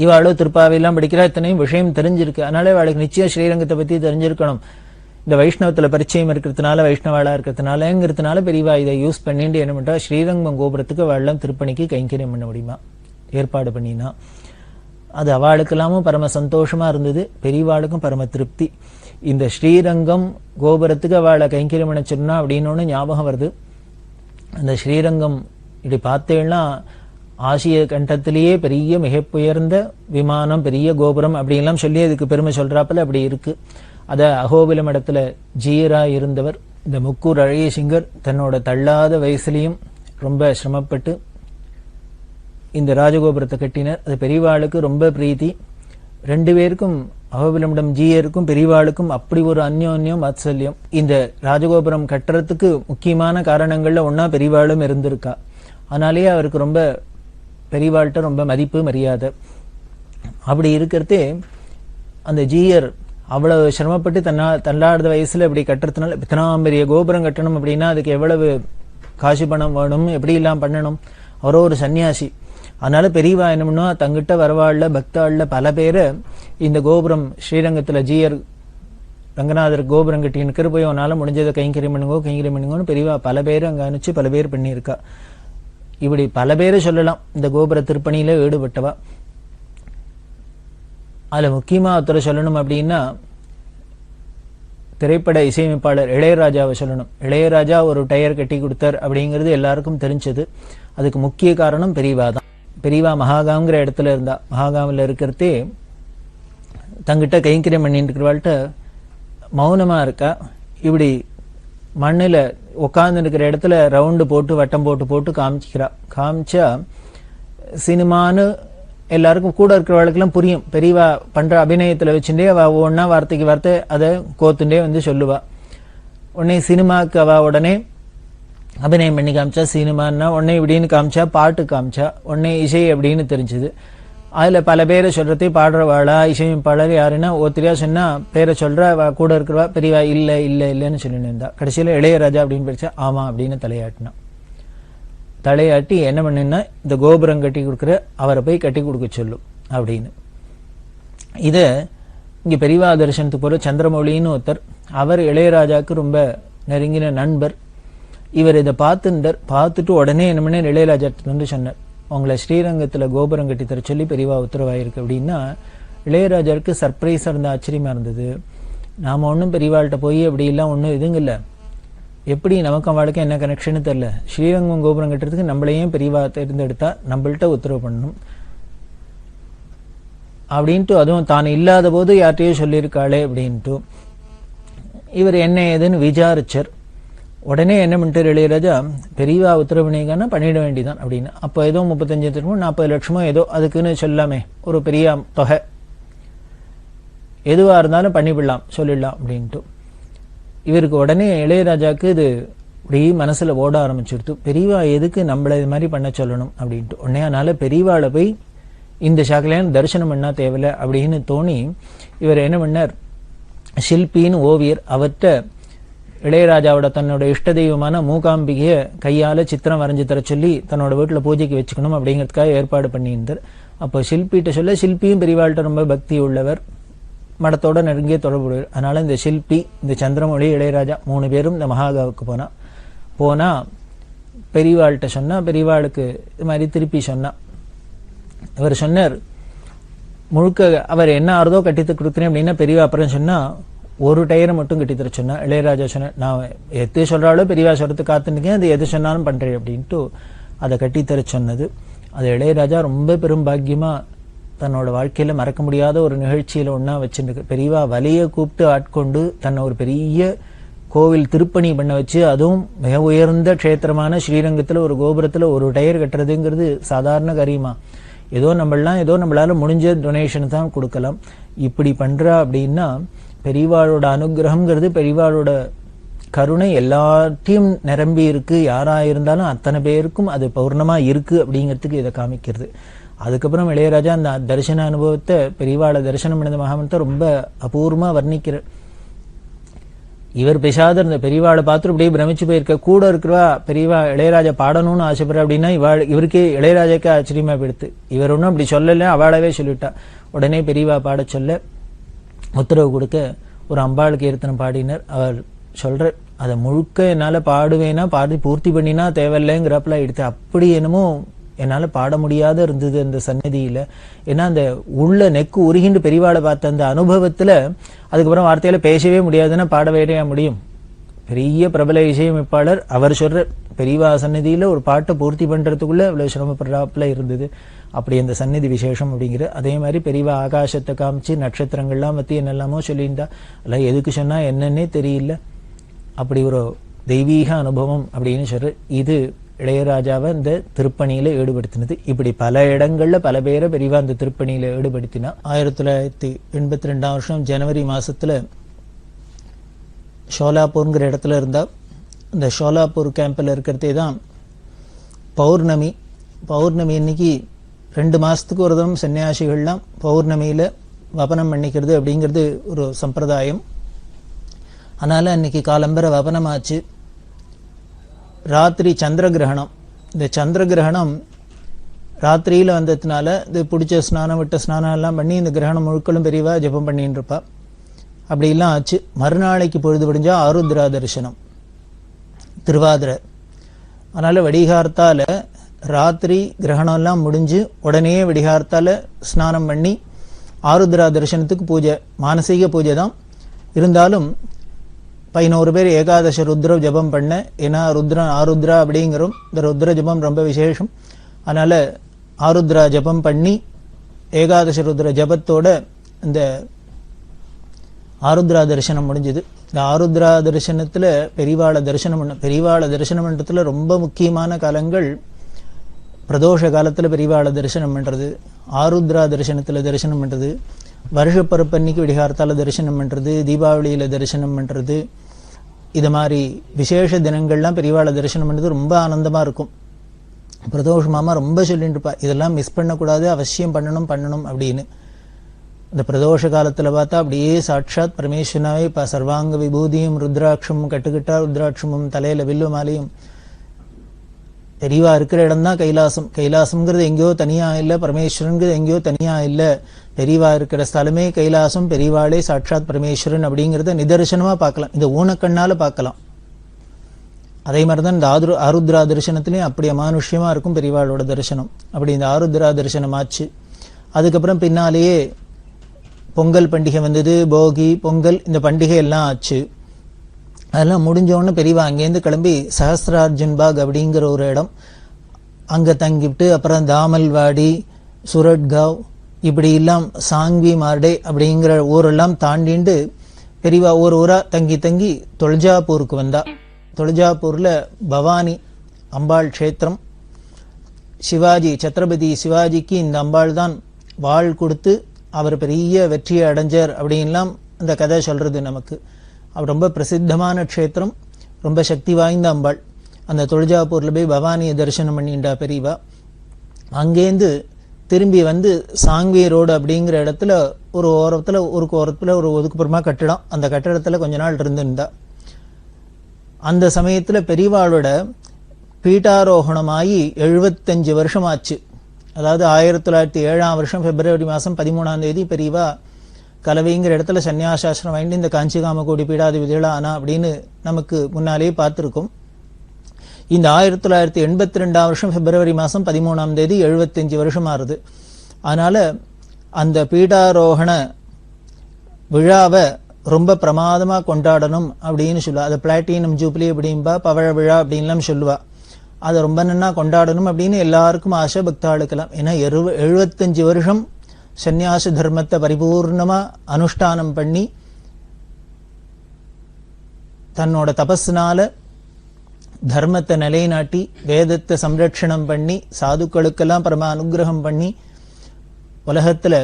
இவாளோ திருப்பாவையெல்லாம் படிக்கிறா, இத்தனையும் விஷயம் தெரிஞ்சிருக்கு. அதனால இவாளுக்கு நிச்சயம் ஸ்ரீரங்கத்தை பத்தி தெரிஞ்சிருக்கணும். இந்த வைஷ்ணவத்துல பரிச்சயம் இருக்கிறதுனால, வைஷ்ணவாளா இருக்கிறதுனாலங்கிறதுனால பெரியவா இதை யூஸ் பண்ணிட்டு என்ன பண்றா, ஸ்ரீரங்கம் கோபுரத்துக்கு அவள்லாம் திருப்பணிக்கு கைங்கரியம் பண்ண முடியுமா ஏற்பாடு பண்ணினா. அது அவளுக்கெல்லாமும் பரம சந்தோஷமா இருந்தது, பெரியவாளுக்கும் பரம திருப்தி. இந்த ஸ்ரீரங்கம் கோபுரத்துக்கு அவளை கைங்கரியம் பண்ண சொன்னா அப்படின்னு ஞாபகம் வருது. அந்த ஸ்ரீரங்கம் இப்படி பார்த்தேன்னா ஆசிய கண்டத்திலேயே பெரிய மிகப்புயர்ந்த விமானம், பெரிய கோபுரம் அப்படின்லாம் சொல்லி அதுக்கு பெருமை சொல்றாப்புல அப்படி இருக்கு. அத அகோபிலம் இடத்துல ஜீரா இருந்தவர் இந்த முக்கூர் அழகிய சிங்கர் தன்னோட தள்ளாத வயசுலையும் ரொம்ப சிரமப்பட்டு இந்த ராஜகோபுரத்தை கட்டினர். அது பெரியவாளுக்கு ரொம்ப பிரீத்தி. 2 பேருக்கும் அகோபிலமிடம் ஜீயருக்கும் பெரியவாளுக்கும் அப்படி ஒரு அந்யோன்யம் வாத்சல்யம். இந்த ராஜகோபுரம் கட்டுறதுக்கு முக்கியமான காரணங்கள்ல ஒன்னா பெரியவாளும் இருந்திருக்கா. அதனாலேயே அவருக்கு ரொம்ப பெரியவாள்கிட்ட ரொம்ப மதிப்பு மரியாதை. அப்படி இருக்கிறதே அந்த ஜீயர் அவ்வளவு சிரமப்பட்டு தள்ளாடுற வயசுல இப்படி கட்டுறதுனால, இத்தனாம் பெரிய கோபுரம் கட்டணும் அப்படின்னா அதுக்கு எவ்வளவு காசு பணம் வேணும், எப்படி எல்லாம் பண்ணணும். அவரோ ஒரு சன்னியாசி. அதனால பெரியவா என்ன பண்ணுவா, தங்கிட்ட வரவாள்ல பக்தாள்ல பல பேரை இந்த கோபுரம் ஸ்ரீரங்கத்துல ஜீயர் ரங்கநாதர் கோபுரம் கட்டின்னு போய் அவனால முடிஞ்சதை கைங்கரியம் பண்ணுங்கோன்னு பெரியவா பல பேர் அங்க அனுப்பிச்சு பல பேர் பண்ணியிருக்கா. இப்படி பல பேரை சொல்லலாம் இந்த கோபுர திருப்பணியில ஈடுபட்டவா. அதுல முக்கியமா ஒருத்தரை சொல்லணும் அப்படின்னா திரைப்பட இசையமைப்பாளர் இளையராஜாவை சொல்லணும். இளையராஜா ஒரு டயர் கட்டி கொடுத்தார் அப்படிங்கிறது எல்லாருக்கும் தெரிஞ்சது. அதுக்கு முக்கிய காரணம் பெரியவா தான். பெரியவா மகாகாங்கிற இடத்துல இருந்தா. மகாகாமில் இருக்கிறதே தங்கிட்ட கைங்கரியம் பண்ணிட்டு இருக்கிறவாள்கிட்ட மௌனமா இருக்கா. இப்படி மண்ணில் உட்கார்ந்து இருக்கிற இடத்துல ரவுண்டு போட்டு வட்டம் போட்டு காமிச்சிக்கிறா. காமிச்சா சினிமான்னு எல்லாருக்கும் கூட இருக்கிறவளுக்கெல்லாம் புரியும். பெரியவா பண்ற அபிநயத்துல வச்சுட்டே அவ ஒன்னா வார்த்தைக்கு வார்த்தை அதை கோத்துண்டே வந்து சொல்லுவா. உடனே சினிமாக்கு அவ உடனே அபிநயம் பண்ணி காமிச்சா சினிமான்னா, உடனே இப்படின்னு காமிச்சா பாட்டு காமிச்சா, உடனே இசை அப்படின்னு தெரிஞ்சது. அதுல பல பேரை சொல்றதே பாடுறவாளா இசையமைப்பாளர் யாருன்னா ஒத்திரியா சொன்னா பேரை சொல்ற கூட இருக்கிறவா பெரியவா இல்ல இல்ல இல்லன்னு சொல்லிட்டு இருந்தா. கடைசியில இளையராஜா அப்படின்னு படிச்சா ஆமா அப்படின்னு தலையாட்டினான். தலையாட்டி என்ன பண்ணுன்னா இந்த கோபுரம் கட்டி கொடுக்குற அவரை போய் கட்டி கொடுக்க சொல்லும் அப்படின்னு. இத இங்க பெரியவா தரிசனத்துக்கு போற சந்திரமௌலின்னு ஒருத்தர், அவர் இளையராஜாவுக்கு ரொம்ப நெருங்கின நண்பர். இவர் இதை பார்த்துட்டு உடனே என்ன பண்ண இளையராஜா வந்து சொன்னார், உங்களை ஸ்ரீரங்கத்துல கோபுரம் கட்டி தர சொல்லி பெரியவா உத்தரவாயிருக்கு அப்படின்னா. இளையராஜாவுக்கு சர்ப்ரைஸா இருந்த ஆச்சரியமா இருந்தது. நாம ஒன்றும் பெரியவாள்கிட்ட போய் அப்படி எல்லாம் ஒன்றும் இதுங்க இல்லை, எப்படி நமக்கு அவளுக்கு என்ன கனெக்ஷன் தெரியல, ஸ்ரீரங்கம் கோபுரம் கட்டுறதுக்கு நம்மளையும் பெரியவா தேர்ந்தெடுத்தா நம்மள்கிட்ட உத்தரவு பண்ணணும் அப்படின்ட்டு, அதுவும் தான் இல்லாத போது யார்கிட்டயோ சொல்லியிருக்காளே அப்படின்ட்டு இவர் என்ன ஏதுன்னு விசாரிச்சர். உடனே என்ன பண்ணிட்டு இளையராஜா, பெரியவா உத்தரவினீங்கன்னா பண்ணிட வேண்டிதான் அப்படின்னு. அப்போ ஏதோ 35 லட்சமோ 40 லட்சமோ ஏதோ அதுக்குன்னு சொல்லாமே ஒரு பெரிய தொகை, எதுவா இருந்தாலும் பண்ணிவிடலாம் சொல்லிடலாம் அப்படின்ட்டு. இவருக்கு உடனே இளையராஜாவுக்கு இது இப்படி மனசுல ஓட ஆரம்பிச்சுடுத்து, பெரியவா எதுக்கு நம்மள இது மாதிரி பண்ண சொல்லணும் அப்படின்ட்டு. உடனே அதனால பெரியவாளை போய் இந்த சாக்கலையான தரிசனம் பண்ணா தேவையில்ல அப்படின்னு தோணி இவர் என்ன பண்ணார், ஷில்பின்னு ஓவியர், அவர்கிட்ட இளையராஜாவோட தன்னோட இஷ்ட தெய்வமான மூகாம்பிகைய கையால சித்திரம் வரைஞ்சு தர சொல்லி தன்னோட வீட்டுல பூஜைக்கு வச்சுக்கணும் அப்படிங்கிறதுக்காக ஏற்பாடு பண்ணியிருந்தார். அப்போ ஷில்பிகிட்ட சொல்ல, ஷில்பியும் பெரியவாள்கிட்ட ரொம்ப பக்தி உள்ளவர், மடத்தோட நெருங்கிய தொடர்புடையவர். அதனால இந்த ஷில்பி, இந்த சந்திரமௌலி, இளையராஜா 3 பேரும் இந்த மகாகாவுக்கு போனா பெரியவாள்கிட்ட சொன்னா, பெரியவாளுக்கு இது மாதிரி திருப்பி சொன்னா. இவர் சொன்னார், முழுக்க அவர் என்ன ஆறுதோ கட்டித்து கொடுக்குறேன் அப்படின்னா பெரியவா அப்புறம் சொன்னா ஒரு டயரை மட்டும் கட்டித்தர சொன்னா. இளையராஜா சொன்ன, நான் எது சொல்றாலோ பெரியவா சொல்றதுக்கு காத்துருக்கேன், அது எது சொன்னாலும் பண்றேன் அப்படின்ட்டு அதை கட்டித்தர சொன்னது. அது இளையராஜா ரொம்ப பெரும் பாக்கியமா தன்னோட வாழ்க்கையில மறக்க முடியாத ஒரு நிகழ்ச்சியில ஒன்னா வச்சுருக்கு. பெரியவா வலிய கூப்பிட்டு ஆட்கொண்டு தன்னை ஒரு பெரிய கோவில் திருப்பணி பண்ண வச்சு, அதுவும் மிக உயர்ந்த க்ஷேத்திரமான ஸ்ரீரங்கத்துல ஒரு கோபுரத்துல ஒரு டயர் கட்டுறதுங்கிறது சாதாரண காரியமா? ஏதோ நம்மளால முடிஞ்ச டொனேஷன் தான் கொடுக்கலாம். இப்படி பண்றா அப்படின்னா பெரியவாளோட அனுகிரகம்ங்கிறது, பெரியவாளோட கருணை எல்லாத்தையும் நிரம்பி இருக்கு. யாரா இருந்தாலும் அத்தனை பேருக்கும் அது பௌர்ணமா இருக்கு அப்படிங்கிறதுக்கு இதை காமிக்கிறது. அதுக்கப்புறம் இளையராஜா அந்த தரிசன அனுபவத்தை, பெரியவாளை தரிசனம் பண்ண மகாமனத்தை ரொம்ப அபூர்வமா வர்ணிக்கிறார். இவர் பேசாத இருந்த பெரியவாளை பார்த்துட்டு அப்படியே பிரமிச்சு போயிருக்க. கூட இருக்கிறவா பெரியவா இளையராஜா பாடணும்னு ஆசைப்படுற அப்படின்னா இவருக்கே இளையராஜாக்கு ஆச்சரியமா போயிடுத்து. இவர் ஒன்றும் அப்படி சொல்லல, அவளாவே சொல்லிவிட்டா. உடனே பெரியவா பாட சொல்ல உத்தரவு கொடுக்க ஒரு அம்பாள் கீர்த்தனம் பாடினர். அவர் சொல்ற, அதை முழுக்க என்னால பாடுவேனா பாடி பூர்த்தி பண்ணினா தேவையில்லைங்கிறப்பல எடுத்து, அப்படி என்னமோ என்னால பாட முடியாத இருந்தது அந்த சன்னதியில. ஏன்னா அந்த உள்ள நெக்கு உருகிண்டு பெரியவாளை பார்த்த அந்த அனுபவத்துல அதுக்கப்புறம் வார்த்தையில பேசவே முடியாதுன்னா பாட வேறையா முடியும். பெரிய பிரபல இசையமைப்பாளர், அவர் சொல்ற பெரியவா சன்னதியில ஒரு பாட்டை பூர்த்தி பண்றதுக்குள்ள இவ்வளவு சிரமப்படுறாப்புல இருந்தது. அப்படி அந்த சந்நிதி விசேஷம் அப்படிங்கிற. அதே மாதிரி பெரியவா ஆகாசத்தை காமிச்சு நட்சத்திரங்கள்லாம் பத்தி என்னெல்லாமோ சொல்லியிருந்தா, அல்ல எதுக்கு சொன்னா என்னன்னே தெரியல. அப்படி ஒரு தெய்வீக அனுபவம் அப்படின்னு சொல்ற. இது இளையராஜாவை இந்த திருப்பணியில ஈடுபடுத்தினது. இப்படி பல இடங்கள்ல பல பேரை பெரியவா இந்த திருப்பணியில ஈடுபடுத்தினா. 1982 ஜனவரி மாசத்துல ஷோலாப்பூர்ங்கிற இடத்துல இருந்தா. இந்த ஷோலாப்பூர் கேம்ப்ல இருக்கிறதே தான் பௌர்ணமி. பௌர்ணமி இன்னைக்கு 2 மாசத்துக்கு ஒரு தரம் சன்னியாசிகள்லாம் பௌர்ணமியில வபனம் பண்ணிக்கிறது அப்படிங்கிறது ஒரு சம்பிரதாயம். அதனால அன்னைக்கு காலம்பர வபனமாச்சு. ராத்திரி சந்திர கிரகணம். இந்த சந்திர கிரகணம் ராத்திரியில வந்ததுனால இது பிடிச்ச ஸ்நானம் விட்ட ஸ்நானம் எல்லாம் பண்ணி இந்த கிரகணம் முழுக்களும் பெரியவா ஜபம் பண்ணிட்டு இருப்பா. அப்படிலாம் ஆச்சு. மறுநாளைக்கு பொழுது விடிஞ்சா ஆருத்ரா தரிசனம், திருவாதிரை. அதனால வடிகார்த்தால ராத்திரி கிரகணம் எல்லாம் முடிஞ்சு உடனே விடிகார்த்தால ஸ்நானம் பண்ணி ஆருத்ரா தரிசனத்துக்கு பூஜை, மானசீக பூஜை தான் இருந்தாலும் 11 பேர் ஏகாதச ருத்ர ஜபம் பண்ண. ஏன்னா ஆருத்ரா அப்படிங்கிறோம், இந்த ருத்ர ஜபம் ரொம்ப விசேஷம். அதனால ஆருத்ரா ஜபம் பண்ணி ஏகாதச ருத்ர ஜபத்தோட இந்த ஆருத்ரா தரிசனம் முடிஞ்சது. இந்த ஆருத்ரா தரிசனத்துல பெரியவாளை தரிசனம் பண்றதுல ரொம்ப முக்கியமான காலங்கள் பிரதோஷ காலத்துல பெரியவாளை தரிசனம் பண்றது, ஆருத்ரா தரிசனத்துல தரிசனம் பண்றது, வருஷப்பருப்பன்னைக்கு விடிகாரத்தால தரிசனம் பண்றது, தீபாவளியில தரிசனம் பண்றது, இது மாதிரி விசேஷ தினங்கள்லாம் பெரியவாளை தரிசனம் பண்றது ரொம்ப ஆனந்தமா இருக்கும். பிரதோஷ மாமா ரொம்ப சொல்லிட்டு இருப்பா, இதெல்லாம் மிஸ் பண்ணக்கூடாது, அவசியம் பண்ணணும் பண்ணணும் அப்படின்னு. இந்த பிரதோஷ காலத்துல பார்த்தா அப்படியே சாட்சாத் பரமேஸ்வரனாவே இப்ப சர்வாங்க விபூதியும் ருத்ராட்சமும் கட்டுக்கிட்டா ருத்ராட்சமும் தலையில வில்லு மாலையும். பெரியவா இருக்கிற இடம் தான் கைலாசம். கைலாசம்ங்கிறது எங்கேயோ தனியா இல்ல, பரமேஸ்வரன்கிறது எங்கேயோ தனியா இல்ல. பெரியவா இருக்கிற ஸ்தலமே கைலாசம், பெரியவாளே சாட்சாத் பரமேஸ்வரன் அப்படிங்கிறத நிதர்சனமா பார்க்கலாம், இந்த ஊனக்கண்ணால பார்க்கலாம். அதே மாதிரிதான் இந்த ஆருத்ரா தரிசனத்திலையும் அப்படி அமானுஷ்யமா இருக்கும் பெரியவாளோட தரிசனம். அப்படி இந்த ஆருத்ரா தரிசனம் ஆச்சு. அதுக்கப்புறம் பின்னாலேயே பொங்கல் பண்டிகை வந்தது, போகி பொங்கல் இந்த பண்டிகை எல்லாம் ஆச்சு. அதெல்லாம் முடிஞ்சோன்னு பெரியவா அங்கேருந்து கிளம்பி சஹஸ்ரார்ஜுன் பாக் அப்படிங்கிற ஒரு இடம் அங்க தங்கிவிட்டு, அப்புறம் தாமல்வாடி, சுரட்காவ், இப்படி எல்லாம் சாங்வி மார்டே அப்படிங்கிற ஊரெல்லாம் தாண்டிண்டு பெரியவா ஒரு ஊரா தங்கி தங்கி தொல்ஜாப்பூருக்கு வந்தா. தொல்ஜாப்பூர்ல பவானி அம்பாள் க்ஷேத்திரம். சிவாஜி, சத்ரபதி சிவாஜிக்கு இந்த அம்பாள் தான் வாழ் கொடுத்து அவர் பெரிய வெற்றியை அடைஞ்சார் அப்படின்லாம் இந்த கதை சொல்றது நமக்கு. அவர் ரொம்ப பிரசித்தமான க்ஷேத்திரம், ரொம்ப சக்தி வாய்ந்த அம்பாள். அந்த தொல்ஜாப்பூர்ல போய் பவானியை தரிசனம் பண்ணிண்டா பெரியவா. அங்கேருந்து திரும்பி வந்து சாங்வி ரோடு அப்படிங்கிற இடத்துல ஒரு ஓரத்துல ஒரு ஒதுக்குப்புறமா கட்டிடம், அந்த கட்டிடத்துல கொஞ்ச நாள் இருந்திருந்தா. அந்த சமயத்துல பெரியவாளோட பீட்டாரோகணமாகி 75 வருஷம் ஆச்சு. அதாவது 1907 பிப்ரவரி மாதம் 13 பெரியவா கலவைங்கிற இடத்துல சன்னியாசாசிரம் வாங்கி இந்த காஞ்சிகாமகோடி பீடாதிபதிகளா ஆனா அப்படின்னு நமக்கு முன்னாலேயே பார்த்திருக்கும். இந்த 1982 பிப்ரவரி மாதம் 13 75 வருஷம் ஆறுது. அதனால அந்த பீடாரோகண விழாவை ரொம்ப பிரமாதமா கொண்டாடணும் அப்படின்னு சொல்லுவா. அது பிளாட்டினம் ஜூப்ளி அப்படின்பா, பவழ விழா அப்படின்லாம் சொல்லுவா. அதை ரொம்ப நன்னா கொண்டாடணும் அப்படின்னு எல்லாருக்கும் ஆசை பக்தாளுக்கலாம். ஏன்னா 75 வருஷம் சந்நியாச தர்மத்தை பரிபூர்ணமா அனுஷ்டானம் பண்ணி தன்னோட தபஸ்னால தர்மத்தை நிலைநாட்டி வேதத்தை சம்ரட்சணம் பண்ணி சாதுக்களுக்கெல்லாம் பரம அனுகிரகம் பண்ணி உலகத்துல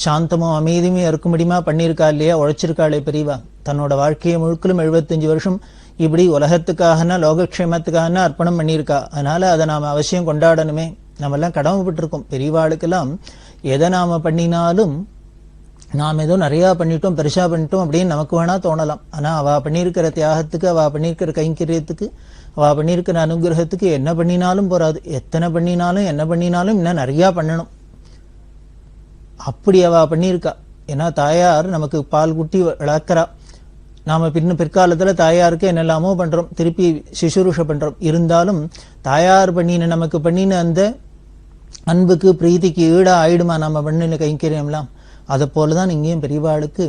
சாந்தமும் அமைதியுமே இருக்கும்படியுமா பண்ணியிருக்கா இல்லையா, உழைச்சிருக்காளே பெரியவா. தன்னோட வாழ்க்கையை முழுக்கலும் 75 வருஷம் இப்படி உலகத்துக்காகனா லோகக்ஷேமத்துக்காகனா அர்ப்பணம் பண்ணியிருக்கா. அதனால அதை நாம அவசியம் கொண்டாடணுமே. நம்ம எல்லாம் கடமைப்பட்டிருக்கோம். பெரியவாளுக்கெல்லாம் எதை நாம பண்ணினாலும் நாம் ஏதோ நிறைய பண்ணிட்டோம், பெருசா பண்ணிட்டோம் அப்படின்னு நமக்கு வேணா தோணலாம். ஆனா அவ பண்ணியிருக்கிற தியாகத்துக்கு, அவ பண்ணியிருக்கிற கைங்கரியத்துக்கு, அவ பண்ணியிருக்கிற அனுகிரகத்துக்கு என்ன பண்ணினாலும் போறாது. எத்தனை பண்ணினாலும் என்ன பண்ணினாலும் இன்னும் நிறைய பண்ணணும். அப்படி அவ பண்ணியிருக்கா. ஏன்னா தாயார் நமக்கு பால் குட்டி வளர்க்கிறா. நாம பிற்காலத்துல தாயாருக்கு என்னெல்லாமோ பண்றோம், திருப்பி சிசுருஷ பண்றோம். இருந்தாலும் தாயார் பண்ணின நமக்கு பண்ணின அந்த அன்புக்கு பிரீதிக்கு ஈடா ஆயிடுமா நாம பண்ணின கைங்கரியம்லாம்? அதை போலதான் இங்கேயும் பெரியவாளுக்கு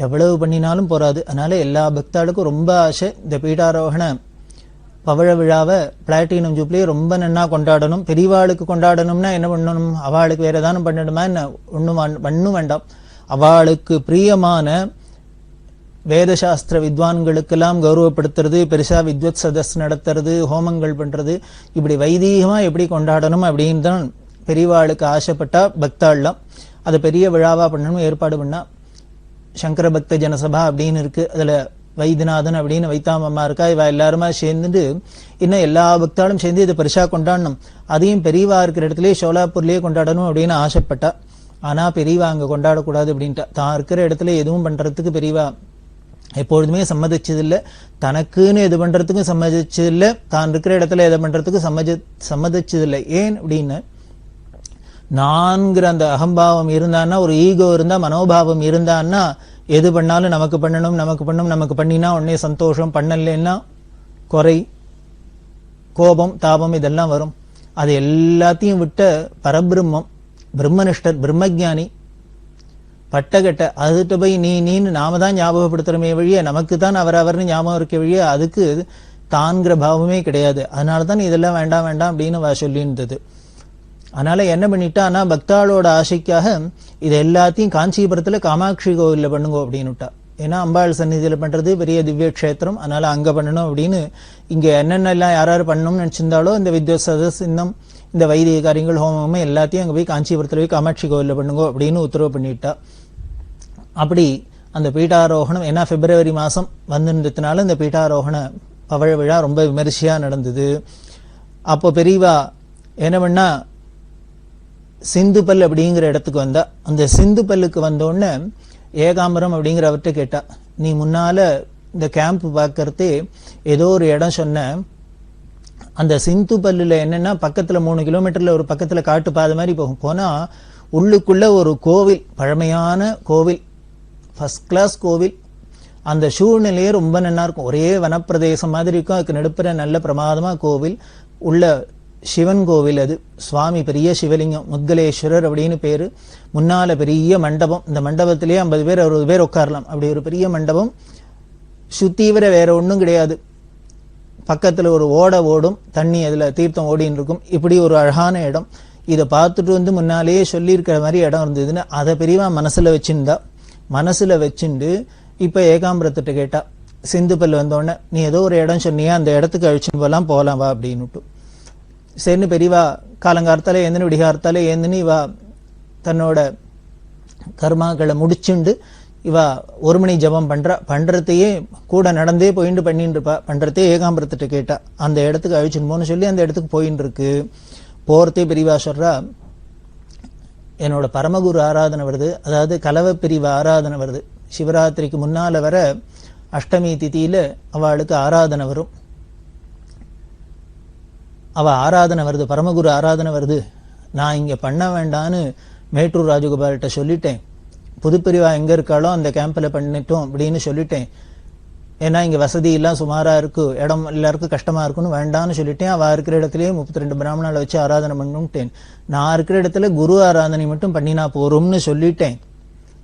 எவ்வளவு பண்ணினாலும் போறாது. அதனால எல்லா பக்தாளுக்கும் ரொம்ப ஆசை இந்த பீடாரோகண பவழ விழாவை பிளாட்டினம் ஜூப்ளியை ரொம்ப நன்னா கொண்டாடணும். பெரியவாளுக்கு கொண்டாடணும்னா என்ன பண்ணணும்? அவளுக்கு வேற ஏதானும் பண்ணணுமா என்ன? ஒண்ணும் வேண்டாம். அவளுக்கு பிரியமான வேதசாஸ்திர வித்வான்களுக்கெல்லாம் கௌரவப்படுத்துறது, பெருசா வித்வத் சதஸ் நடத்துறது, ஹோமங்கள் பண்றது, இப்படி வைதீகமா எப்படி கொண்டாடணும் அப்படின்னு தான் பெரியவாளுக்கு ஆசைப்பட்டா பக்தாள்லாம். அதை பெரிய விழாவா பண்ணணும் ஏற்பாடு பண்ணா. சங்கர பக்த ஜனசபா அப்படின்னு இருக்கு. அதுல வைத்தியநாதன் அப்படின்னு வைத்தாமம்மா இருக்கா. இவ எல்லாருமா சேர்ந்துட்டு இன்னும் எல்லா பக்தாலும் சேர்ந்து இதை பெருசா கொண்டாடணும். அதையும் பெரியவா இருக்கிற இடத்துலயே சோலாப்பூர்லயே கொண்டாடணும் அப்படின்னு ஆசைப்பட்டா. ஆனா பெரியவா அங்க கொண்டாடக்கூடாது அப்படின்ட்டா. தான் இருக்கிற இடத்துல எதுவும் பண்றதுக்கு பெரியவா எப்பொழுதுமே சம்மதிச்சதில்லை. தனக்குன்னு எது பண்றதுக்கும் சம்மதிச்சதில்லை, தான் இருக்கிற இடத்துல எதை பண்றதுக்கு சம்மதிச்சதில்லை. ஏன் அப்படின்னு, நான்கிற அந்த அகம்பாவம் இருந்தான்னா, ஒரு ஈகோ இருந்தா, மனோபாவம் இருந்தான்னா, எது பண்ணாலும் நமக்கு பண்ணணும், நமக்கு பண்ணினா உடனே சந்தோஷம், பண்ணலன்னா குறை, கோபம், தாபம் இதெல்லாம் வரும். அது எல்லாத்தையும் விட்ட பரபிரம்மம், பிரம்மனிஷ்டர், பிரம்மஜானி, பட்டகட்ட அதுகிட்ட போய் நீன்னு நாம தான் ஞாபகப்படுத்துறமே வழிய, நமக்கு தான் அவர்னு ஞாபகம் இருக்க வழிய, அதுக்கு தான்கிற பாவமே கிடையாது. அதனாலதான் இதெல்லாம் வேண்டாம் வேண்டாம் அப்படின்னு சொல்லியிருந்தது. அதனால என்ன பண்ணிட்டான்னா, பக்தாளோட ஆசைக்காக இது எல்லாத்தையும் காஞ்சிபுரத்துல காமாட்சி கோவில்ல பண்ணுங்க அப்படின்னுட்டா. ஏன்னா அம்பாள் சந்நிதியில பண்றது பெரிய திவ்ய கஷேத்திரம், அதனால அங்க பண்ணணும் அப்படின்னு. இங்க என்னென்ன எல்லாம் யாராரு பண்ணணும்னு நினைச்சிருந்தாலோ இந்த வித்வத் சதஸ் இன்னும் இந்த வைதிக காரியங்கள் ஹோமம் எல்லாத்தையும் அங்கே போய் காஞ்சிபுரத்தில் போய் காமாட்சி கோவிலில் பண்ணுங்க அப்படின்னு உத்தரவு பண்ணிட்டா. அப்படி அந்த பீட்டாரோகணம், ஏன்னா பிப்ரவரி மாதம் வந்துருந்ததுனால இந்த பீட்டாரோகண பவழ விழா ரொம்ப விமரிசையாக நடந்தது. அப்போ பெரியவா என்ன பண்ணா, சிந்துபல் அப்படிங்கிற இடத்துக்கு வந்தா. அந்த சிந்துபல்லுக்கு வந்தோடனே ஏகாம்பரம் அப்படிங்கிறவர்கிட்ட கேட்டா, நீ முன்னால இந்த கேம்ப் பார்க்கறதே ஏதோ ஒரு இடம் சொன்ன, அந்த சிந்துபல்லுல என்னன்னா பக்கத்துல 3 கிலோமீட்டர்ல ஒரு பக்கத்துல காட்டு பாதை மாதிரி போகும். போனா உள்ளுக்குள்ள ஒரு கோவில், பழமையான கோவில், ஃபர்ஸ்ட் கிளாஸ் கோவில். அந்த சூழ்நிலையே ரொம்ப நல்லா இருக்கும். ஒரே வனப்பிரதேசம் மாதிரி இருக்கும். அதுக்கு நடுப்புற நல்ல பிரமாதமா கோவில் உள்ள சிவன் கோவில். அது சுவாமி பெரிய சிவலிங்கம், முத்கலேஸ்வரர் அப்படின்னு பேரு. முன்னால பெரிய மண்டபம், இந்த மண்டபத்திலேயே 50 பேர் 60 பேர் உட்காரலாம். அப்படி ஒரு பெரிய மண்டபம். சுத்தீவிர வேற ஒன்றும் கிடையாது. பக்கத்துல ஒரு ஓடும், தண்ணி அதுல தீர்த்தம் ஓடின்னு இருக்கும். இப்படி ஒரு அழகான இடம். இதை பார்த்துட்டு வந்து முன்னாலேயே சொல்லியிருக்கிற மாதிரி இடம் இருந்ததுன்னு அதை பெரியவா மனசுல வச்சிருந்தா. மனசுல வச்சுண்டு இப்ப ஏகாம்பரத்திட்ட கேட்டா, சிந்துபல் வந்தோடனே நீ ஏதோ ஒரு இடம் சொன்னியா, அந்த இடத்துக்கு அழிச்சுன்னு போலாம் வா அப்படின்னுட்டு. சரின்னு பெரியவா காலங்காலத்தாலே ஏந்தினு விடிகாரத்தாலே ஏந்தினு இவா தன்னோட கர்மாக்களை முடிச்சுண்டு இவா 1 மணி ஜபம் பண்றதையே கூட நடந்தே போயிட்டு பண்ணிட்டு இருப்பா. பண்றதே ஏகாம்பரத்திட்ட கேட்டா, அந்த இடத்துக்கு அழிச்சுன்னு போன்னு சொல்லி அந்த இடத்துக்கு போயின்னு இருக்கு. போறதே பெரியவா சொல்றா, என்னோட பரமகுரு ஆராதனை வருது, அதாவது கலவ பிரிவு ஆராதனை வருது. சிவராத்திரிக்கு முன்னால வர அஷ்டமி திதியில அவளுக்கு ஆராதனை வரும். அவ ஆராதனை வருது, பரமகுரு ஆராதனை வருது. நான் இங்க பண்ண வேண்டான்னு மேட்டூர் ராஜகோபால்கிட்ட சொல்லிட்டேன். புதுப்பிரிவா எங்க இருக்காளோ அந்த கேம்ப்ல பண்ணிட்டோம் அப்படின்னு சொல்லிட்டேன். ஏன்னா இங்க வசதி எல்லாம் சுமாரா இருக்கு, இடம் எல்லாருக்கும் கஷ்டமா இருக்குன்னு வேண்டான்னு சொல்லிட்டேன். அவ இருக்கிற இடத்துலயே 32 பிராமணால வச்சு ஆராதனை பண்ணுட்டேன். நான் இருக்கிற இடத்துல குரு ஆராதனை மட்டும் பண்ணினா போறோம்னு சொல்லிட்டேன்.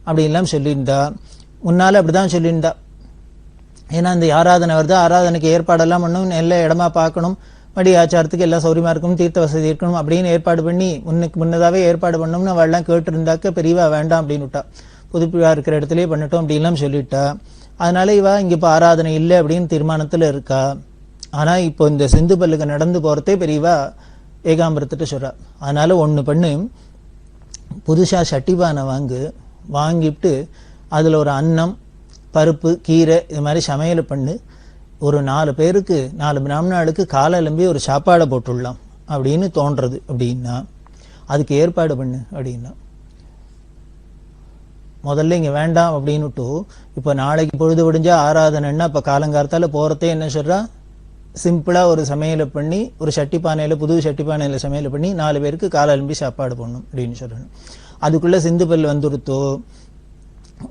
அப்படி எல்லாம் சொல்லியிருந்தா. முன்னால அப்படிதான் சொல்லியிருந்தா. ஏன்னா இந்த ஆராதனை வருது, ஆராதனைக்கு ஏற்பாடெல்லாம் பண்ணணும், நல்ல இடமா பார்க்கணும், மடி ஆச்சாரத்துக்கு எல்லாம் சௌரியமா இருக்கணும், தீர்த்த வசதி இருக்கணும் அப்படின்னு ஏற்பாடு பண்ணி முன்னதாவே ஏற்பாடு பண்ணணும்னு அவள்லாம் கேட்டு இருந்தாக்க பெரியவா வேண்டாம் அப்படின்னு விட்டா. புதுப்பிரிவா இருக்கிற இடத்துலயே பண்ணட்டும் அப்படின்லாம் சொல்லிட்டா. அதனால இவா இங்க இப்ப ஆராதனை இல்லை அப்படின்னு தீர்மானத்துல இருக்கா. ஆனா இப்போ இந்த சிந்துபல்லுக்கு நடந்து போறதே பெரியவா ஏகாம்பரத்திட்ட சொல்றா. அதனால ஒண்ணு பண்ணு, புதுசா சட்டிபானை வாங்கிட்டு அதுல ஒரு அன்னம், பருப்பு, கீரை இது மாதிரி சமையல் பண்ணு. ஒரு 4 பேருக்கு 4 பிராமணாளுக்கு காலெலும்பி ஒரு சாப்பாடை போட்டுடலாம் அப்படின்னு தோன்றது அப்படின்னா அதுக்கு ஏற்பாடு பண்ணு அப்படின்னா. முதல்ல இங்க வேண்டாம் அப்படின்னுட்டு இப்ப நாளைக்கு பொழுது விடிஞ்சா ஆராதனைன்னா இப்ப காலங்காலத்தால போறதே என்ன சொல்றா, சிம்பிளா ஒரு சமையலை பண்ணி ஒரு சட்டிப்பானையில, புது சட்டிப்பானையில சமையலை பண்ணி 4 பேருக்கு காலெலும்பி சாப்பாடு போடணும் அப்படின்னு சொல்லணும். அதுக்குள்ள சிந்துபல் வந்துருத்தோ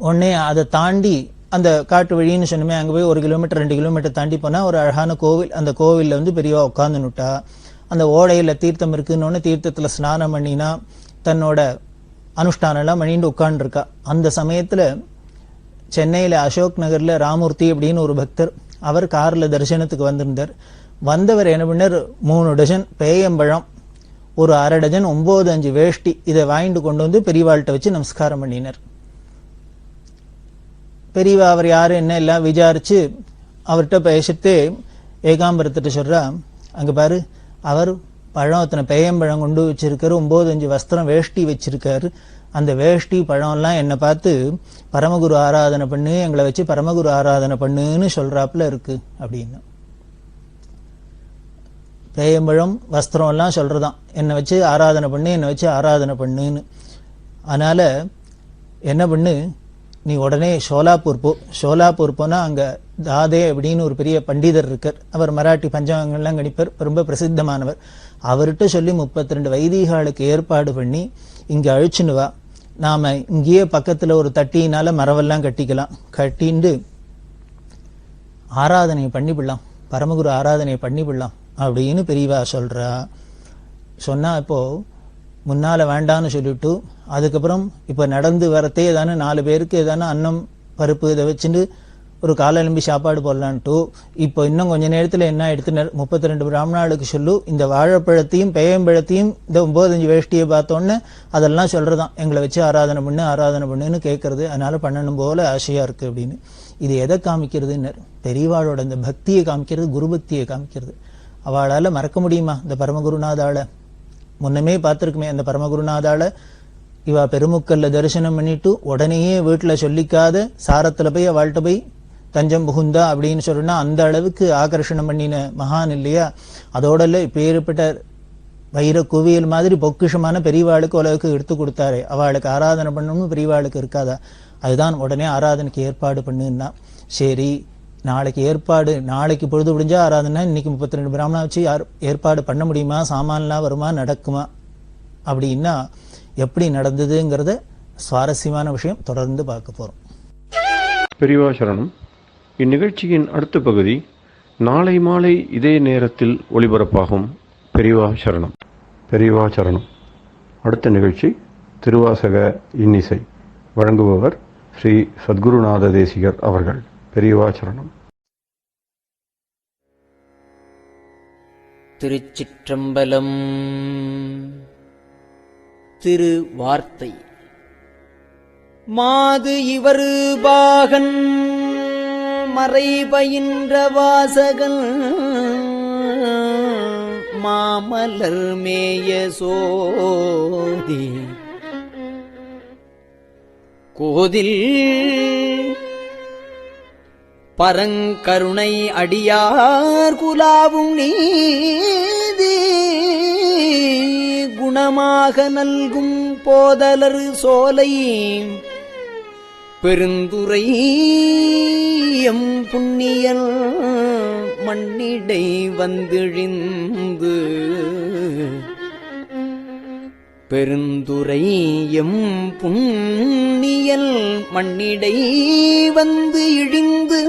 உடனே அதை தாண்டி அந்த காட்டு வழின்னு சொன்னமே, அங்க போய் 1 கிலோமீட்டர் 2 கிலோமீட்டர் தாண்டி போனா ஒரு அழகான கோவில். அந்த கோவில்ல பெரியவா உட்காந்துனுட்டா. அந்த ஓடையில தீர்த்தம் இருக்குன்னு தீர்த்தத்துல ஸ்நானம் பண்ணினா தன்னோட அனுஷ்டானம் எல்லாம் பண்ணிட்டு உட்கார்ந்துருக்கா. அந்த சமயத்துல சென்னையில அசோக் நகர்ல ராமூர்த்தி அப்படின்னு ஒரு பக்தர், அவர் கார்ல தரிசனத்துக்கு வந்திருந்தார். வந்தவர் என்ன பண்ணார், 3 டஜன் பேயம்பழம், ஒரு 1/2 டஜன் 9 வேஷ்டி இதை வாங்கிட்டு கொண்டு வந்து பெரியவாள்கிட்ட வச்சு நமஸ்காரம் பண்ணினார். பெரியவா அவர் யாரு என்ன எல்லாம் விசாரிச்சு அவர்கிட்ட பேசிட்டு ஏகாம்பரத்திட்ட சொல்றா, அங்க பாரு, அவர் பழம் அத்தனை பேயம்பழம் கொண்டு வச்சிருக்காரு, 9 வஸ்திரம் வேஷ்டி வச்சிருக்காரு. அந்த வேஷ்டி பழம் எல்லாம் என்ன பார்த்து பரமகுரு ஆராதனை பண்ணு, எங்களை வச்சு பரமகுரு ஆராதனை பண்ணுன்னு சொல்றாப்புல இருக்கு அப்படின்னு. பேயம்பழம் வஸ்திரம் எல்லாம் சொல்றதான், என்னை வச்சு ஆராதனை பண்ணு, என்னை வச்சு ஆராதனை பண்ணுன்னு. அதனால என்ன பண்ணு, நீ உடனே ஷோலாப்பூர் போ. ஷோலாப்பூர் போனா அங்க தாதே அப்படின்னு ஒரு பெரிய பண்டிதர் இருக்கார். அவர் மராட்டி பஞ்சாங்கங்கள்லாம் கணிப்பார், ரொம்ப பிரசித்தமானவர். அவர்கிட்ட சொல்லி 32 வைதிகாலுக்கு ஏற்பாடு பண்ணி இங்க அழிச்சுன்னு வா. நாம இங்கேயே பக்கத்துல ஒரு தட்டினால மரவெல்லாம் கட்டிக்கலாம், கட்டிண்டு ஆராதனை பண்ணிவிடலாம், பரமகுரு ஆராதனை பண்ணிவிடலாம் அப்படின்னு பெரியவா சொல்றா. சொன்னா இப்போ முன்னால வேண்டான்னு சொல்லிட்டு அதுக்கப்புறம் இப்ப நடந்து வரத்தே ஏதானு 4 பேருக்கு ஏதானு அன்னம் பருப்பு இதை வச்சுட்டு ஒரு காலெலும்பி சாப்பாடு போடலான்ட்டு இப்போ இன்னும் கொஞ்ச நேரத்துல என்ன எடுத்து 32 பிராமணாளுக்கு சொல்லு, இந்த வாழைப்பழத்தையும் பேயம்பழத்தையும் இந்த 9 வேஷ்டியை பார்த்தோன்னு அதெல்லாம் சொல்றதான், எங்களை வச்சு ஆராதனை பண்ணுன்னு கேட்கறது. அதனால பண்ணணும் போல ஆசையா இருக்கு அப்படின்னு. இது எதை காமிக்கிறதுன்னு, பெரியவாளோட இந்த பக்தியை காமிக்கிறது, குரு பக்தியை காமிக்கிறது. அவளால மறக்க முடியுமா இந்த பரமகுருநாதால? முன்னமே பார்த்திருக்குமே அந்த பரமகுருநாதால இவ பெருமுக்கல்ல தரிசனம் பண்ணிட்டு உடனேயே வீட்டுல சொல்லிக்காத சாரத்துல போய் அவள்கிட்ட போய் தஞ்சம் புகுந்தா அப்படின்னு சொன்னா அந்த அளவுக்கு ஆகர்ஷணம் பண்ணின மகான் இல்லையா? அதோட இப்பேற்பட்ட வைர குவியல் மாதிரி பொக்கிஷமான பெரியவாளுக்கு உலகுக்கு எடுத்து கொடுத்தாரு. அவளுக்கு ஆராதனை பண்ணணும்னு பெரியவாளுக்கு இருக்காதா? அதுதான் உடனே ஆராதனைக்கு ஏற்பாடு பண்ணுன்னா. சரி, நாளைக்கு ஏற்பாடு, நாளைக்கு பொழுது முடிஞ்சா ஆராதனை, இன்னைக்கு 32 பிராமணா வச்சு ஏற்பாடு பண்ண முடியுமா? சாமான்லாம் வருமா? நடக்குமா? அப்படின்னா எப்படி நடந்ததுங்கிறத சுவாரஸ்யமான விஷயம் தொடர்ந்து பார்க்க போறோம்.
பெரியவா சரணம். இந்நிகழ்ச்சியின் அடுத்த பகுதி நாளை மாலை இதே நேரத்தில் ஒளிபரப்பாகும். பெரியவா சரணம். பெரியவா சரணம். அடுத்த நிகழ்ச்சி திருவாசக இன்னிசை. வழங்குபவர் ஸ்ரீ சத்குருநாத தேசிகர் அவர்கள். பெரியவா சரணம்.
திருச்சிற்றம்பலம். திருவார்த்தை. மாது இவர் பாகன் மறைபயின்ற வாசகன் மாமலர் மேய சோதி கோதில் பரங்கருணை அடியார் குலாவும் நீதி குணமாக நல்கும் போதலர் சோலை பெருந்துரை எம் புண்ணியல் மண்ணிடை வந்திழிந்து பெருந்துரை எம் புண்ணியல் மண்ணிடை வந்து இழிந்து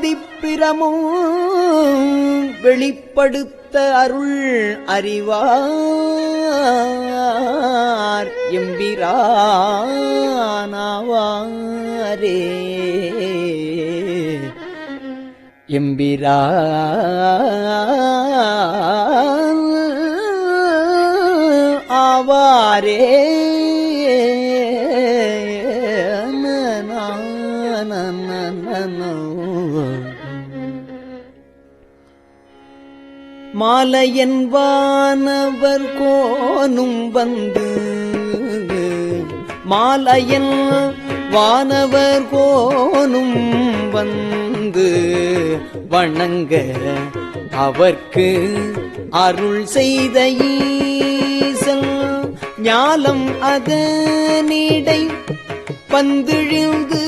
ஆதிப்பிரமும் வெளிப்படுத்த அருள் அறிவார் எம்பிரானாவாரே. எம்பிரான் ஆவாரே. மாலையன் வானவர் கோனும் வந்து மாலையன் வானவர் கோனும் வந்து வணங்க அவர்க்கு அருள் செய்த ஈசன் ஞாலம் அதனிடை பந்திழிந்து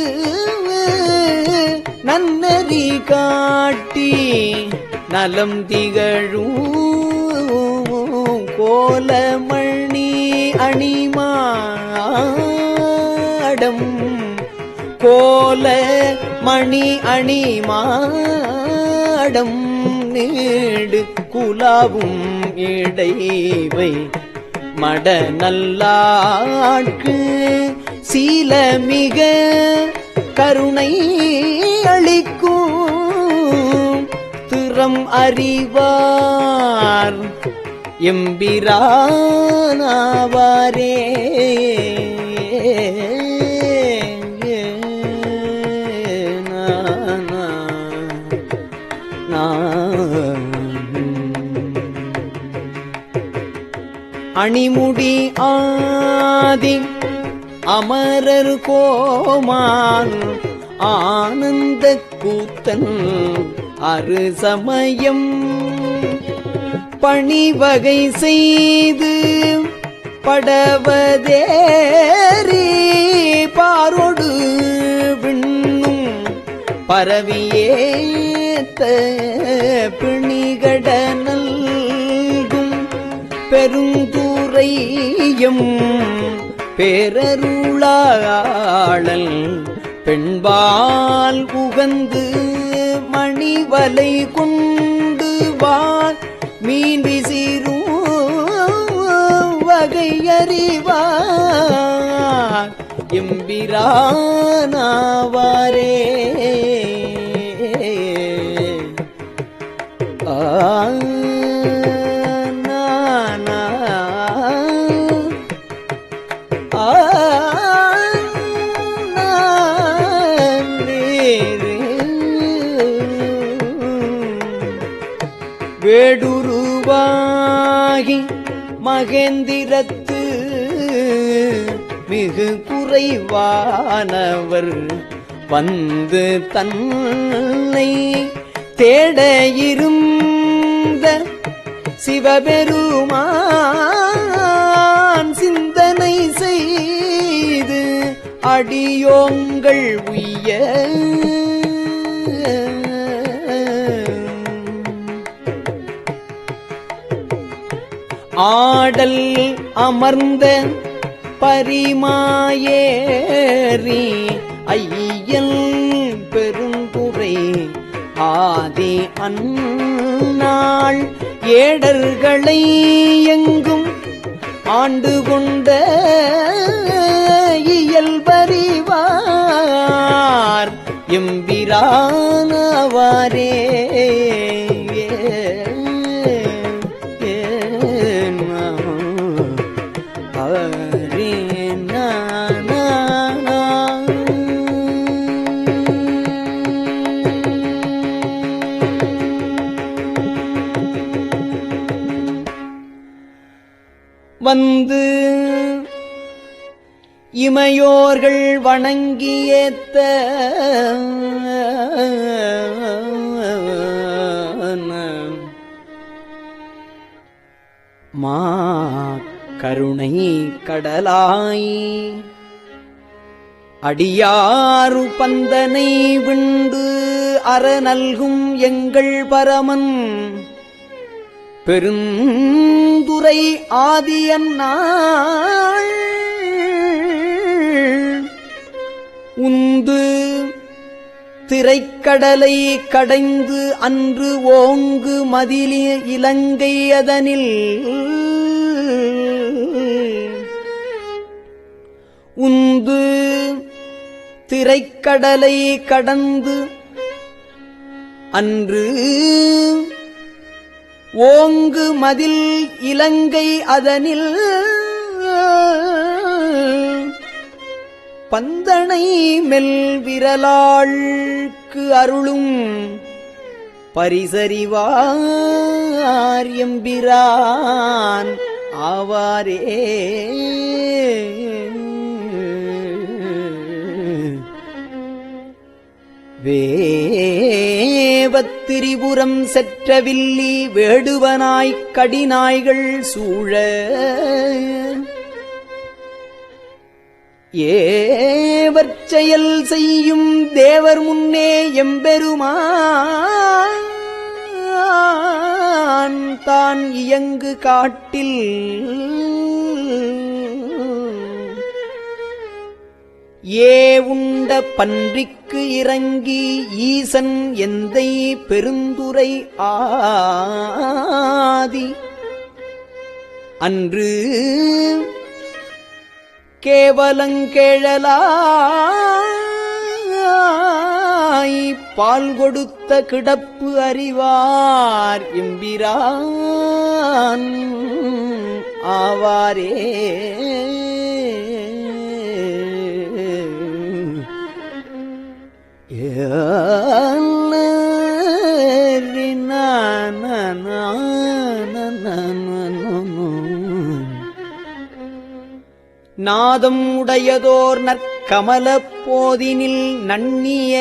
நன்னறி காட்டி நலம் திகழும் கோலமணி அணிமாடம் கோல மணி அணிமாடம் நீடு குலாவும் இடைவை மட நல்லாட்கு சீலமிக கருணை அளிக்கும் திறம் அறிவார் எம்பிரானாவாரே. அணிமுடி ஆதி அமரர் கோமான் ஆனந்த கூத்தன் அரு சமயம் பணிவகை செய்து படவதேரி பாரோடு விண்ணும் பரவியேத்த பிணிகட நல்கும் பெருந்துரையும் பேரருளாளல் பெண்பால் உகந்து மணிவலை கொண்டு வாழ் மீன் விசிறும் வகை அறிவார் எம்பிரானாவாரே. வேடுருவாகி மகேந்திரத்து மிகு குறைவானவர் வந்து தன்னை தேட இருந்த சிவபெருமான் சிந்தனை செய்து அடியோங்கள் உய்ய ஆடல் அமர்ந்த பரிமாயேறி ஐயல் பெருந்துரை ஆதி அந்நாள் ஏடர்களை எங்கும் ஆண்டு கொண்ட இயல்பறிவார் எம்பிரானவாரே. வந்து இமையோர்கள் வணங்கியேத்த மா கருணை கடலாய் அடியாறு பந்தனை விண்டு அறநல்கும் எங்கள் பரமன் பெருந்துரை ஆதியன்னாள் உந்து திரைக்கடலை கடைந்து அன்று ஓங்கு மதிலி இலங்கை அதனில் உந்து திரைக்கடலை கடந்து அன்று ஓங்கு மதில் இலங்கை அதனில் பந்தனை மெல் விரலாள்க்கு அருளும் பரிசறிவார் எம்பிரான் ஆவாரே. வேவத்திரிபுரம் செற்றவில்லி வேடுவனாய்க் கடிநாய்கள் சூழ ஏவற்செயல் செய்யும் தேவர் முன்னே எம்பெருமான் தான் இயங்கு காட்டில் ஏ உண்ட பன்றிக்கு இறங்கி ஈசன் எந்தை பெருந்துரை ஆதி அன்று கேவலங்கேழலாய் பால் கொடுத்த கிடப்பு அறிவார் எம்பிரான் ஆவாரே. நாதம் உடையதோர் நற்கமல போதினில் நன்னிய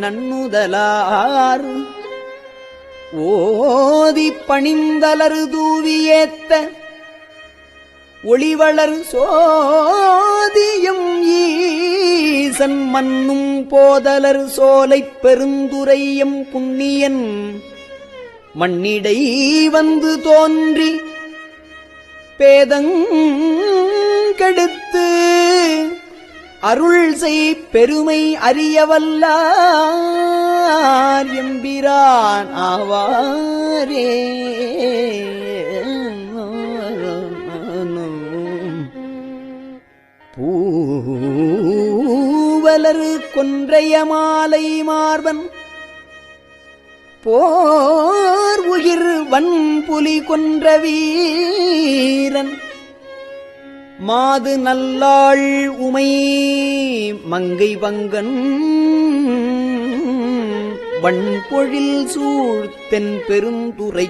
நன்னுதலார் ஓதி பணிந்தலரு தூவியேத்த ஒளிவளர் சோதியம் ஈசன் மன்னும் போதலர் சோலைப் பெருந்துரையம் புண்ணியன் மண்ணிடை வந்து தோன்றி பேதங்கெடுத்து அருள் செய் பெருமை அறியவல்லார் எம்பிரான் ஆவாரே. பூவலரு கொன்றைய மாலை மார்பன் போர் உயிர் வன்புலி கொன்ற வீரன் மாது நல்லாள் உமை மங்கை பங்கன் வண்பொழில் சூழ்த்தென் பெருந்துரைக்கோன்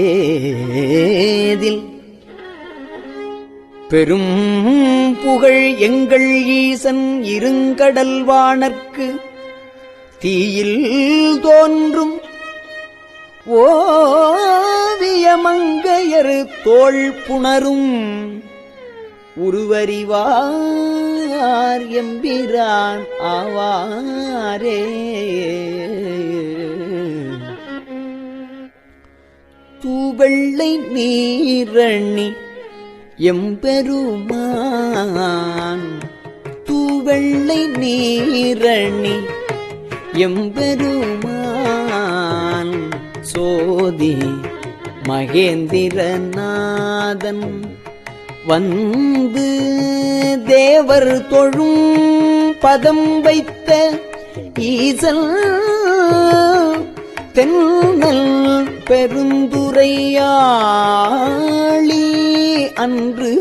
ஏதில் பெரும் புகழ் எங்கள் ஈசன் இருங்கடல் வாணர்க்கு தீயில் தோன்றும் ஓவியமங்கையரு தோள் புணரும் உருவறிவார் எம்பிரான் ஆவாரே. தூவெள்ளை நீரணி எம்பெருமான் தூவெள்ளை நீரணி எம்பெருமான் சோதி மகேந்திரநாதன் வந்து தேவர் தொழும் பதம் வைத்த ஈசல் தென்னல் பெருந்துரையாளி அன்று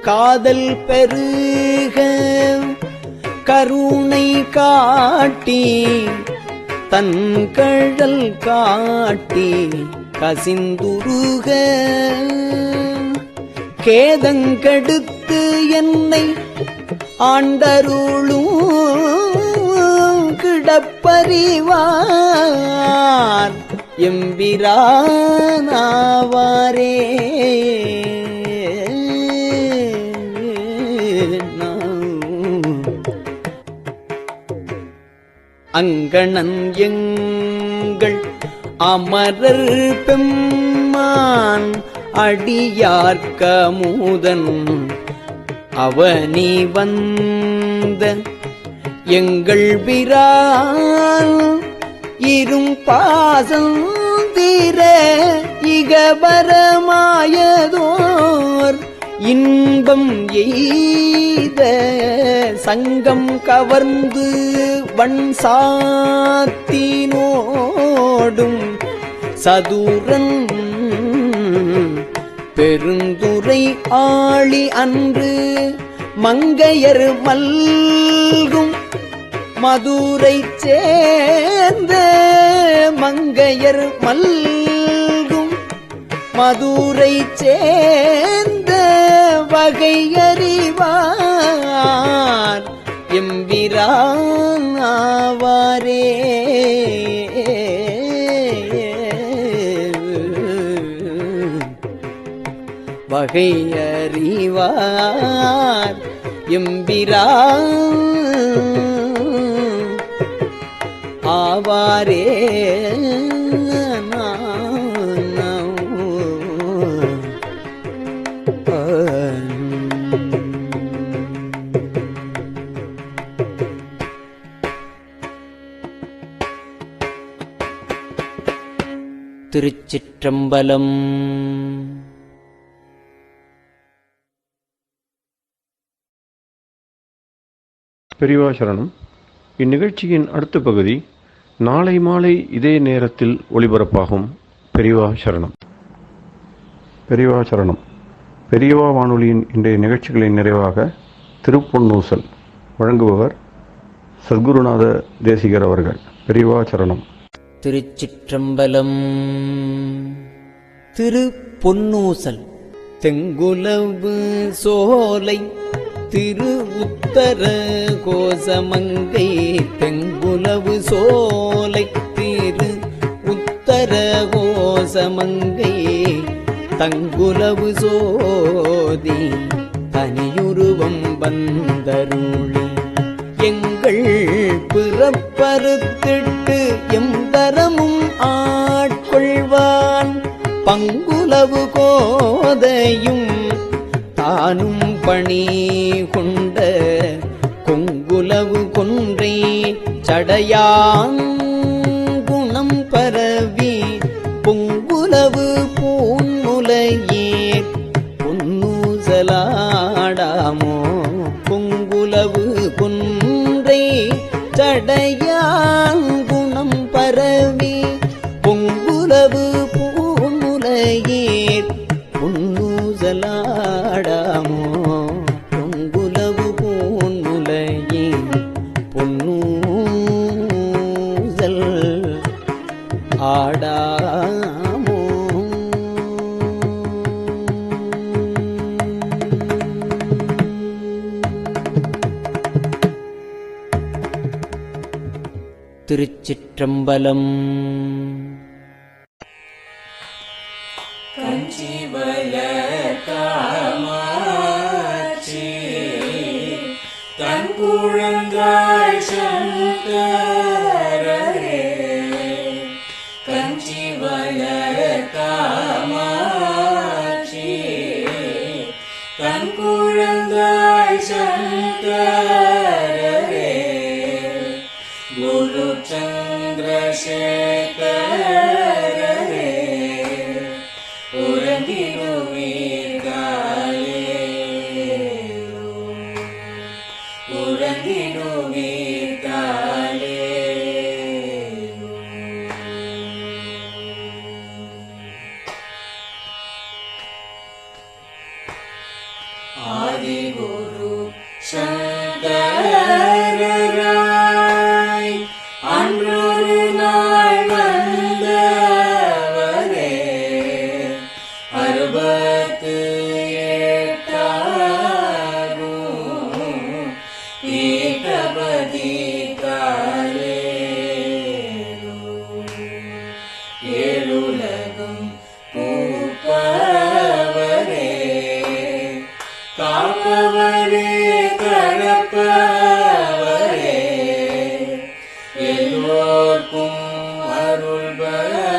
காதல் பெருக கருணை காட்டி தன் கழல் காட்டி கசிந்துருக கேதங்கெடுத்து என்னை ஆண்டருளும் கிடப்பறிவார் எம்பிரானாவாரே. அங்கணன் எங்கள் அமரர் பெம்மான் அடியார்க்கமுதன் அவனி வந்த எங்கள் பிரான் இரும் பாசம் தீர இகபரமாயதோர் இன்பம் எய்த சங்கம் கவர்ந்து வன் சாத்தினோடும் சதுரன் பெருந்துரை ஆளி அன்று மங்கையர் மல்கும் மதுரை சேர்ந்த மங்கையர் மல்கும் மதுரை சேர்ந்த வகையறிவார் எம்பிரான் ஆவாரே. வகையறிவார் எம்பிரான் ஆவாரே. திருச்சிற்றம்பலம்.
பெரியவா சரணம். இந்நிகழ்ச்சியின் அடுத்த பகுதி நாளை மாலை இதே நேரத்தில் ஒளிபரப்பாகும். பெரியவா சரணம். பெரியவா சரணம். பெரியவா வானொலியின் இன்றைய நிகழ்ச்சிகளின் நிறைவாக திருப்பொன்னூசல் வழங்குபவர் சத்குருநாத தேசிகர் அவர்கள். பெரியவா சரணம்.
திருச்சிற்றம்பலம். திருப்பொன்னூசல். தெங்குலவு சோலை திரு உத்தர கோசமங்கை தெங்குலவு சோலை திரு உத்தர கோசமங்கை தங்குலவு சோதி தனியுருவம் வந்தருளி எங்கள் பிறப்பறுத்திட்டு எந்தரமும் ஆட்கொள்வான் பங்குலவு கோதையும் தானும் பணி கொண்ட கொங்குலவு கொன்றை சடையான் குணம் பரவி பொங்குலவு பூன்முலையே பொன்னூசலாடாமோ பொங்குலவு கொன்றை சடையான் குணம் பரவி பொங்குலவு பூன்முலையே பொன்னூசலாடாமோ பொங்குலவு பூன்முலையே பாடாமோ. திருச்சிற்றம்பலம்.
தங்குழந்தாய் சங்கரரே கஞ்சி வளர் காமாட்சி தங்குழந்தாய் சங்கரரே குரு சந்திரசேகரரே ஆதிகுரு சங்கரராய் அன்றொரு நாள் வந்தவரே 68 பீடபதி காலே ஏழுலகும் பூப்பவரே காப்பவரே கடப்பவரே எல்லோர்க்கும் அருள்பவரே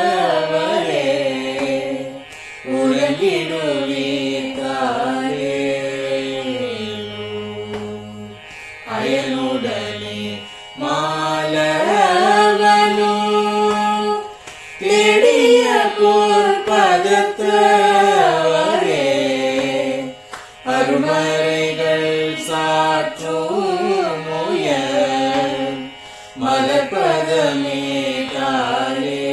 உலகிடுவீதாரே அயனுடனே மாலவனோ தேடிய பொற்பதத்தவரே அருமறைகள் சாற்றும் முயல் மலர்பதமே காலே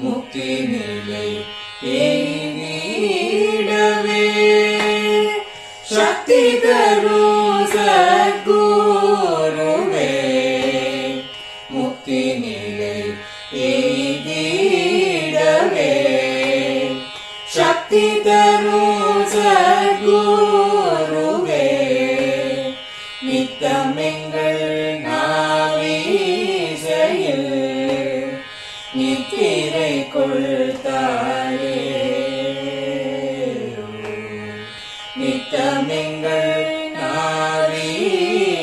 முக்தி நிலை எய்திடவே சக்தி தரும் சத்குருவே முக்தி நிலை எய்திடவே சக்தி தரும் சத்குருவே நித்தமெங்கள் நாவீசையில் நித்திரை கொள்தாயே நித்தமெங்கள் நாவீசையில்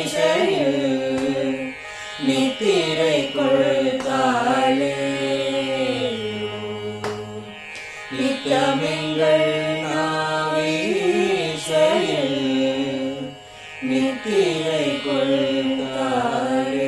நித்திரை கொள்தாயே நித்தமெங்கள் நாவீசையில் நித்திரை கொள்தாயே.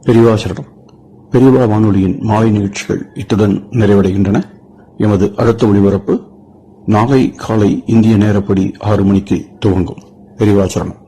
பெரியவா சரணம். பெரியவா வானொலியின் மாலை நிகழ்ச்சிகள் இத்துடன் நிறைவடைகின்றன. எமது அடுத்த ஒளிபரப்பு நாளை காலை இந்திய நேரப்படி 6 மணிக்கு துவங்கும். பெரியவா சரணம்.